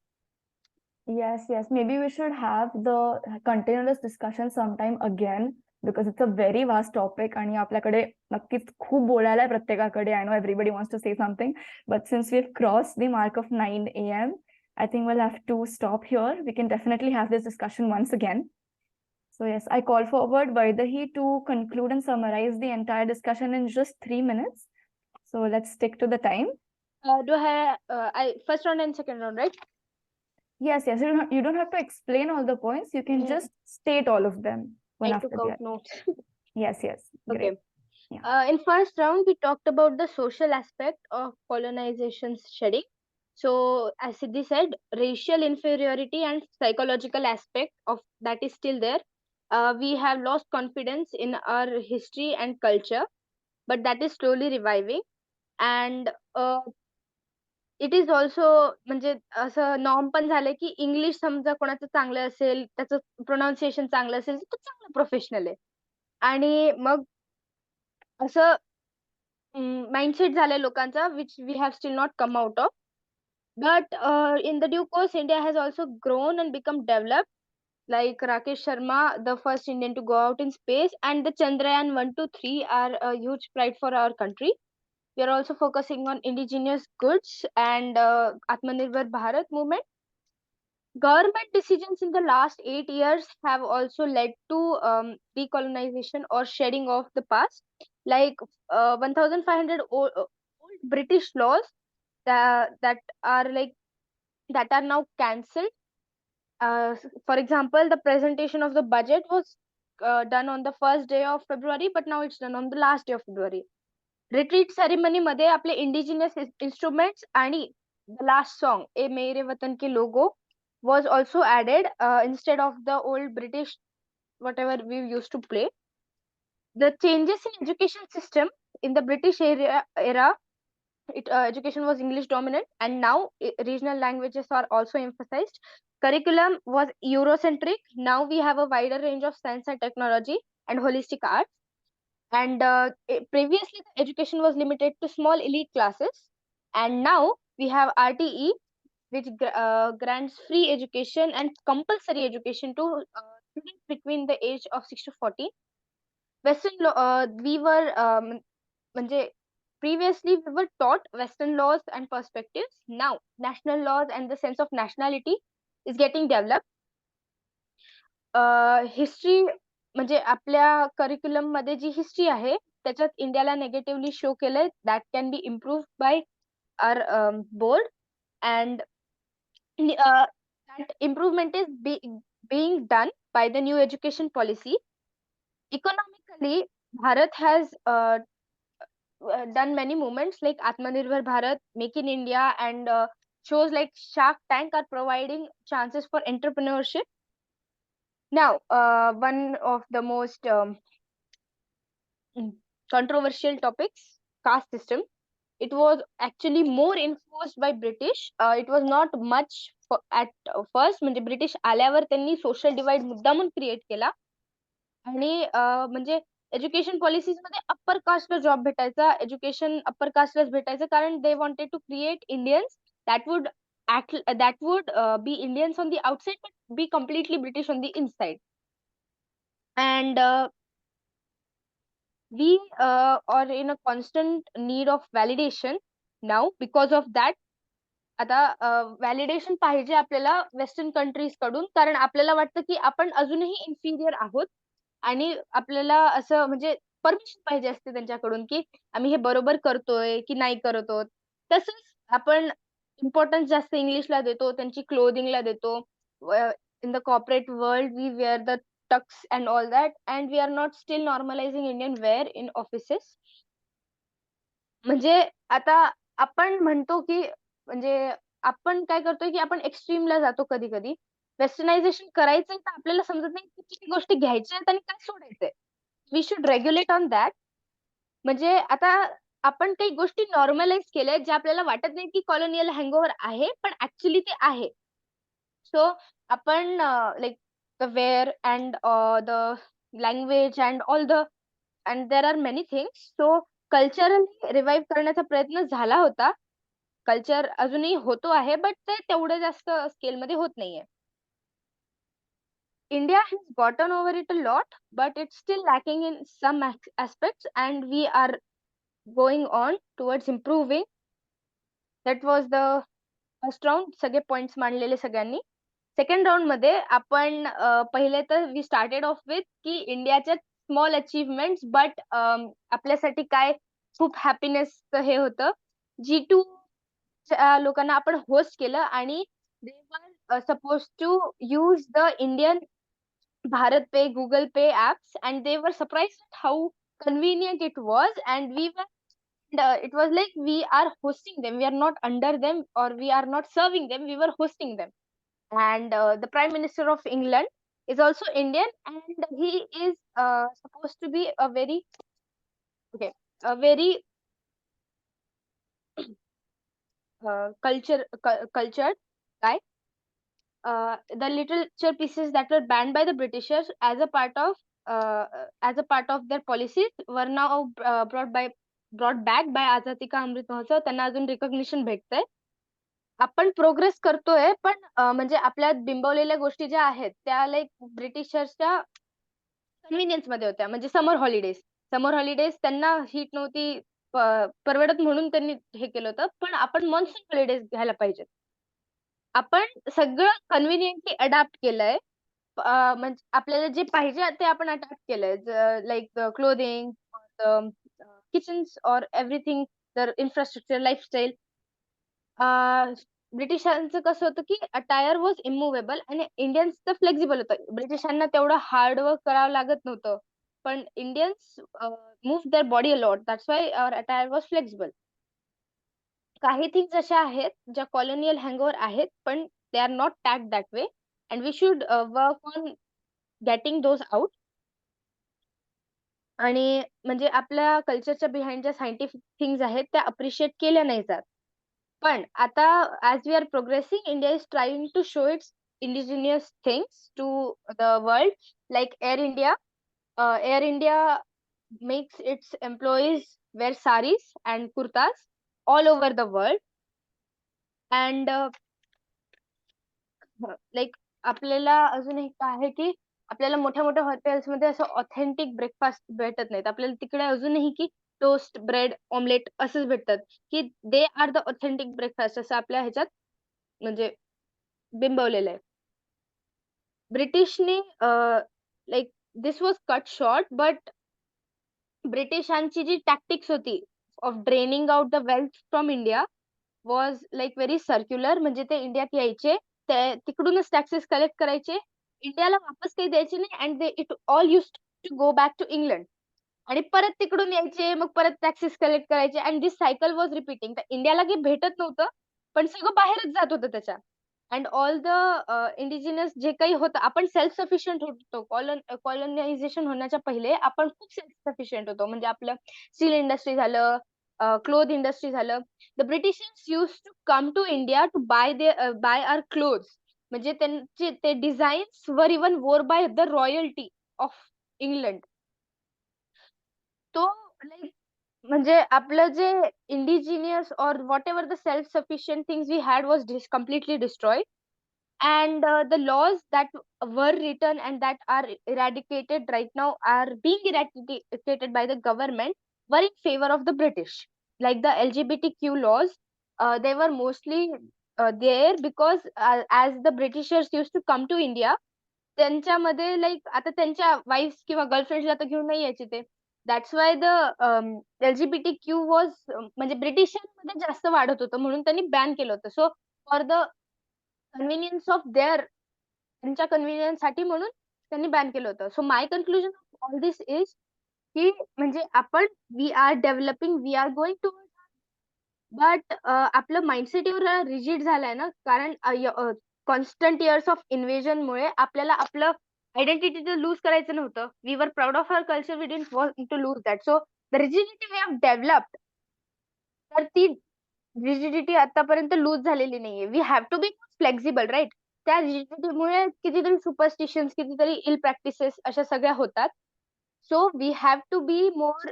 Yes, yes. Maybe we should have the continue this discussion sometime again because it's a very vast topic आणि आपल्याकडे नक्कीच खूप बोलायला आहे प्रत्येकाकडे. I know everybody wants to say something, but since we've crossed the mark of 9 a.m., I think we'll have to stop here. We can definitely have this discussion once again. So yes, I call forward Vaidehi to conclude and summarize the entire discussion in just 3 minutes. So let's stick to the time. Do I first round and second round, right? Yes, yes. You don't have to explain all the points. You can just state all of them one I after took the out other. notes. Yes, yes. Okay. Great. Yeah. In first round, we talked about the social aspect of colonization shedding. So, as Siddhi said, racial inferiority and psychological aspect of that is still there. We have lost confidence in our history and culture, but that is slowly reviving. And it is also म्हणजे असं norm पण झालंय की English समजा कोणाचं चांगलं असेल, त्याचं प्रोनाऊन्सिएशन चांगलं असेल, तर चांगलं प्रोफेशनल आहे. आणि मग असं माइंडसेट झालंय लोकांचा which we have still not come out of. But in the due course, India has also grown and become developed. Like Rakesh Sharma, the first Indian to go out in space, and the Chandrayaan 1 to 3 are a huge pride for our country. We are also focusing on indigenous goods and Atmanirbhar Bharat movement. Government decisions in the last 8 years have also led to decolonization or shedding of the past, like 1,500 old British laws that are like that are now cancelled. For example, the presentation of the budget was done on the first day of February, but now it's done on the last day of February. Retreat ceremony मध्ये आपले indigenous instruments आणि the last song, "A Mere Watan Ki logo, was also added instead of the old British whatever we used to play. The changes in education system in the British era education was English dominant, and now regional languages are also emphasized. Curriculum was Eurocentric. Now we have a wider range of science and technology and holistic arts. And previously, the education was limited to small elite classes, and now we have RTE, which grants free education and compulsory education to students between the age of 6 to 14. Western law, we were म्हणजे previously we were taught Western laws and perspectives. Now national laws and the sense of nationality is getting developed. History म्हणजे आपल्या curriculum मध्ये जी history आहे त्याच्यात इंडियाला negatively show केलंय. That can be improve by our board, and that improvement is being done by the new education policy. Economically, Bharat has done many movements like Atmanirbhar Bharat, Make in India, and shows like Shark Tank are providing chances for entrepreneurship. Now, one of the most controversial topics, caste system. It was actually more enforced by British. It was not much at first. म्हणजे British आल्यावर त्यांनी social divide मुद्दामून create केला. आणि म्हणजे education policies मध्ये upper कास्टला job भेटायचा, एज्युकेशन अप्पर कास्टलाच भेटायचं, कारण they wanted to create Indians that would be Indians on the outside but be completely British on the inside. And we are in a constant need of validation now because of that. आता validation पाहिजे आपल्याला western countries कडून, कारण आपल्याला वाटतं की आपण अजूनही इन्फिरियर आहोत आणि आपल्याला असं म्हणजे परमिशन पाहिजे असते त्यांच्याकडून की आम्ही हे बरोबर करतोय की नाही करतो. तसंच आपण इम्पॉर्टन्स जास्त इंग्लिशला देतो, त्यांची क्लोदिंगला देतो. In the corporate world we wear the tux and all that, and we are not still normalising Indian wear in offices. म्हणजे आता आपण म्हणतो की म्हणजे आपण काय करतोय की आपण एक्स्ट्रीमला जातो कधी कधी. वेस्टर्नायझेशन करायचंय तर आपल्याला समजत नाही की किती गोष्टी घ्यायच्या आहेत आणि काय सोडायचंय. We should regulate on that. म्हणजे आता आपण काही गोष्टी नॉर्मलाइज केल्या ज्या आपल्याला वाटत नाही की कॉलोनियल हँगओव्हर आहे, पण ऍक्च्युली ते आहे. सो आपण like the wear and the language and all the and there are many things. So culturally revive करण्याचा प्रयत्न झाला होता. कल्चर अजूनही होतो आहे, बट ते तेवढं जास्त स्केलमध्ये होत नाहीये. India has gotten over it a lot, but it's still lacking in some aspects, and we are going on towards improving. That was the first round. सगळे पॉइंट्स मांडलेले सगळ्यांनी. सेकंड राऊंड मध्ये आपण पहिले तर वी स्टार्टेड ऑफ विथ की इंडियाच्या small achievements, but आपल्यासाठी काय खूप हॅपीनेसचं हे होतं. G2 लोकांना आपण होस्ट केलं आणि they were suppose to use the Indian Bharat Pay, Google Pay apps, and they were surprised at how convenient it was. And we were, it was like we are hosting them. We are not under them or we are not serving them. We were hosting them. And the Prime Minister of England is also Indian, and he is supposed to be a very okay, a very cultured guy. The literature pieces that were banned by the Britishers as a part of their policies were now brought back by Azadi Ka Amrit Mahotsav. त्यांना अजून recognition भेटतंय. आपण progress करतोय, पण म्हणजे आपल्यात बिंबवलेल्या गोष्टी ज्या आहेत त्या लाईक ब्रिटिशर्सच्या कन्व्हिनियन्स मध्ये होत्या. म्हणजे समर हॉलिडेज त्यांना हीट नव्हती परवडत म्हणून त्यांनी हे केलं होतं, पण आपण मॉन्सून हॉलिडेज घ्यायला पाहिजेत. आपण सगळं कन्व्हिनियंटली अडॅप्ट केलंय. म्हणजे आपल्याला जे पाहिजे ते आपण अडॅप्ट केलंय, लाईक क्लोदिंग, किचन्स और एव्हरीथिंग, तर इन्फ्रास्ट्रक्चर, लाईफस्टाईल. ब्रिटिशांचं कसं होतं की अटायर वॉज इमूव्हेबल आणि इंडियन्सचं फ्लेक्झिबल होतं. ब्रिटिशांना तेवढं हार्डवर्क करावं लागत नव्हतं, पण Indians move their body a lot. That's why our attire was flexible. काही थिंग्स अशा आहेत ज्या कॉलोनियल हँगओव्हर आहेत, पण they are not tag that way and we should work on getting those out. आणि म्हणजे आपल्या कल्चरच्या बिहाइंड ज्या सायंटिफिक थिंग्स आहेत त्या अप्रिशिएट केल्या नाही जात. पण आता as we are progressing, India is trying to show its indigenous things to the world, like Air India. Air India makes its employees wear saris and kurtas all over the world. And like आपल्याला अजून एक आहे की आपल्याला मोठ्या मोठ्या हॉटेल्समध्ये असं authentic breakfast भेटत नाहीत. आपल्याला तिकडे अजूनही की टोस्ट, ब्रेड, ऑमलेट असंच भेटतात, की they are the authentic breakfast असं आपल्या ह्याच्यात म्हणजे बिंबवलेलं आहे. ब्रिटिशने like this was cut short, but ब्रिटिशांची जी टॅक्टिक्स होती of draining out the wealth from India was like very circular. म्हणजे ते इंडियात यायचे, ते तिकडूनच टॅक्सेस कलेक्ट करायचे, इंडियाला वापस काही द्यायचे नाही, and they it all use to go back to England. आणि परत तिकडून यायचे, मग परत टॅक्सेस कलेक्ट करायचे, and this cycle was repeating. तर इंडियाला काही भेटत नव्हतं, पण सगळं बाहेरच जात होतं त्याच्या. अँड ऑल द इंडिजिनस जे काही होतं, आपण सेल्फ सफिशियंट होतो. कॉलोनायझेशन होण्याच्या पहिले आपण खूप सेल्फ सफिशियंट होतो. म्हणजे आपलं स्टील इंडस्ट्री झालं, क्लोथ इंडस्ट्री झालं. The Britishers use to come to India to buy our clothes. म्हणजे त्यांचे ते designs were even wore by the royalty of England. तो लाईक म्हणजे आपलं जे indigenous or whatever the self sufficient things we had was completely destroyed. And the laws that were written and that are eradicated right now are being eradicated by the government were in favor of the British. Like the LGBTQ laws, they were mostly there because as the Britishers used to come to India, त्यांच्यामध्ये like आता त्यांच्या wife's किंवा गर्लफ्रेंड्सला तर घेऊन नाही यायचे ते. That's why the LGBTQ was म्हणजे ब्रिटिशांमध्ये जास्त वाढत होतं, म्हणून त्यांनी बॅन केलं होतं. So for the convenience of their, त्यांच्या कन्व्हिनियन्स साठी म्हणून त्यांनी बॅन केलं होतं. So my conclusion of all this is की म्हणजे आपण we are developing, we are going to, but आपलं माइंडसेट एवढं रिजिड झालंय ना, कारण कॉन्स्टंट इयर्स ऑफ इन्व्हेजनमुळे आपल्याला आपलं आयडेंटिटी तर लूज करायचं नव्हतं. We were proud of our culture, we didn't want to lose that. So the rigidity we have developed, तर ती रिजिडिटी आतापर्यंत लूज झालेली नाहीये. We have to be flexible, right? त्या रिजिडिटीमुळे कितीतरी सुपरस्टिशन्स, कितीतरी इल प्रॅक्टिसेस अशा सगळ्या होतात. So we have to be more.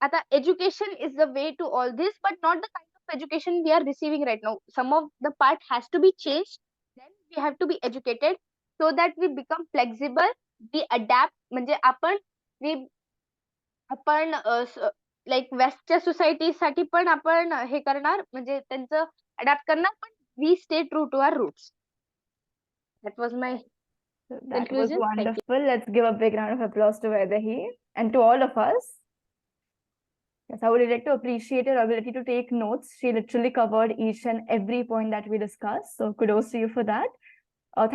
आता education is the way to all this, but not the kind of education we are receiving right now. Some of the part has to be changed. Then we have to be educated so that we become flexible, we adapt. म्हणजे आपण like वेस्टच्या society साठी पण आपण हे करणार, म्हणजे त्यांचं adapt करणार, पण we stay true to our roots. That was my That was conclusion. Thank you. wonderful. Let's give a big round of applause to Vaidehi and to all of us. Yes, I would like to appreciate your ability to take notes. She literally covered each and every point that we discussed. So kudos to you for that.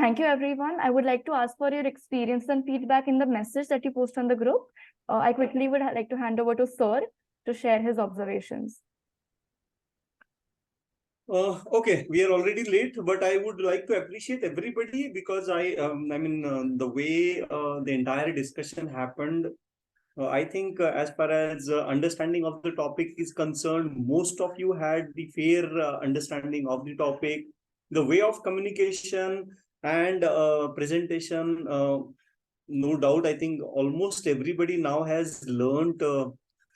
Thank you, everyone. I would like to ask for your experience and feedback in the message that you post on the group. I quickly would like to hand over to Sir to share his observations. Okay, we are already late, but I would like to appreciate everybody because the way the entire discussion happened, I think as far as understanding of the topic is concerned, most of you had the fair understanding of the topic, the way of communication and presentation. No doubt, I think almost everybody now has learned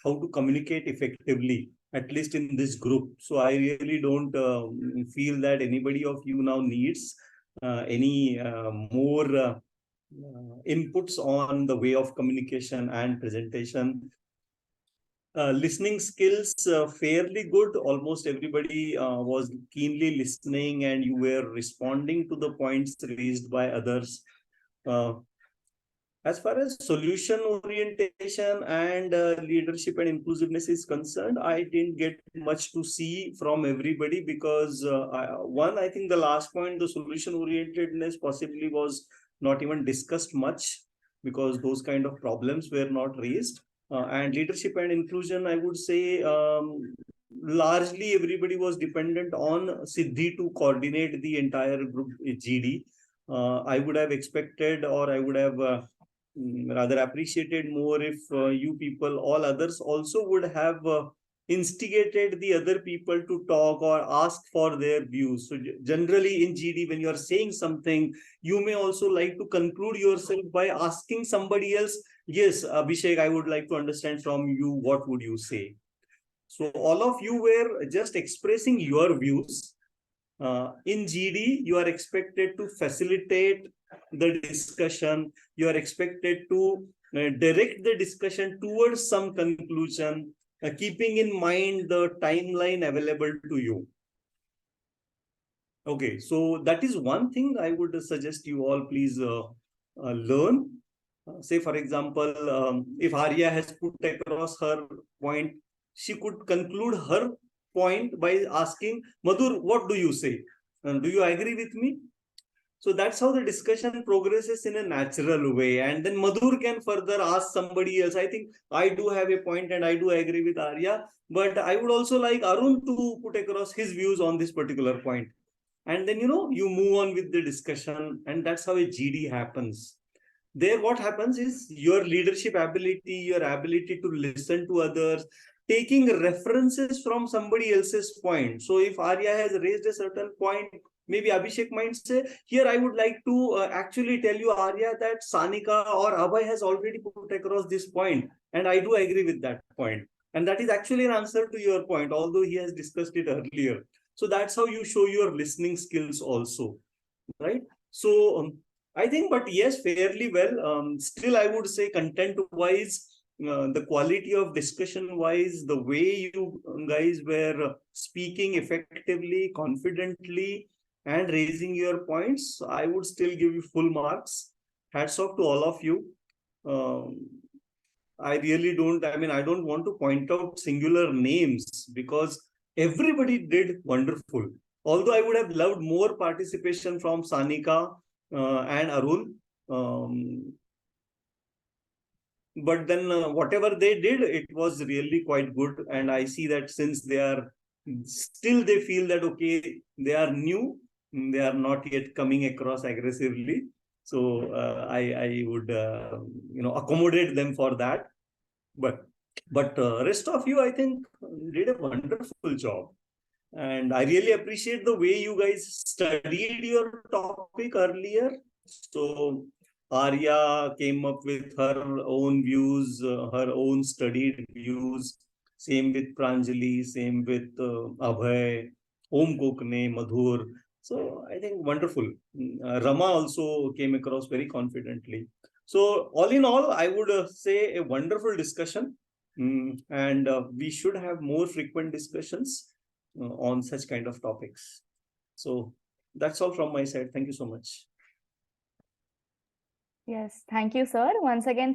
how to communicate effectively, at least in this group. So I really don't feel that anybody of you now needs any more inputs on the way of communication and presentation. Listening skills fairly good. Almost everybody was keenly listening and you were responding to the points raised by others. As far as solution orientation and leadership and inclusiveness is concerned, I didn't get much to see from everybody because I think the last point, the solution orientedness possibly was not even discussed much because those kind of problems were not raised. And leadership and inclusion, I would say largely everybody was dependent on Siddhi to coordinate the entire group GD. I would have expected, or I would have rather appreciated more if you people, all others also would have instigated the other people to talk or ask for their views. So generally in GD, when you are saying something, you may also like to conclude yourself by asking somebody else, yes, Abhishek, I would like to understand from you, what would you say? So all of you were just expressing your views. In GD, you are expected to facilitate the discussion. You are expected to direct the discussion towards some conclusion, keeping in mind the timeline available to you. Okay, so that is one thing I would suggest you all please learn. Say, for example, if Arya has put across her point, she could conclude her point by asking, Madhur, what do you say? Do you agree with me? So that's how the discussion progresses in a natural way. And then Madhur can further ask somebody else. I think I do have a point and I do agree with Arya, but I would also like Arun to put across his views on this particular point. And then, you move on with the discussion, and that's how a GD happens. There, what happens is your leadership ability, your ability to listen to others, taking references from somebody else's point. So if Arya has raised a certain point, maybe Abhishek might say, here I would like to actually tell you, Arya, that Sanika or Abhay has already put across this point, and I do agree with that point. And that is actually an answer to your point, although he has discussed it earlier. So that's how you show your listening skills also, right? So I think, but yes, fairly well. Still, I would say content-wise, the quality of discussion-wise, the way you guys were speaking effectively, confidently, and raising your points, I would still give you full marks. Hats off to all of you. I really don't, I don't want to point out singular names because everybody did wonderful. Although I would have loved more participation from Sanika and Arun. But then whatever they did, it was really quite good. And I see that since they are still, they feel that, okay, they are new, they are not yet coming across aggressively. So I would, accommodate them for that. But rest of you, I think, did a wonderful job. And I really appreciate the way you guys studied your topic earlier. So Arya came up with her own views, her own studied views. Same with Pranjali, same with Abhay, Om Kokne, Madhur. So I think wonderful. Rama also came across very confidently. So all in all, I would say a wonderful discussion. And we should have more frequent discussions on such kind of topics. So that's all from my side. Thank you so much. Yes, thank you, sir. Once again,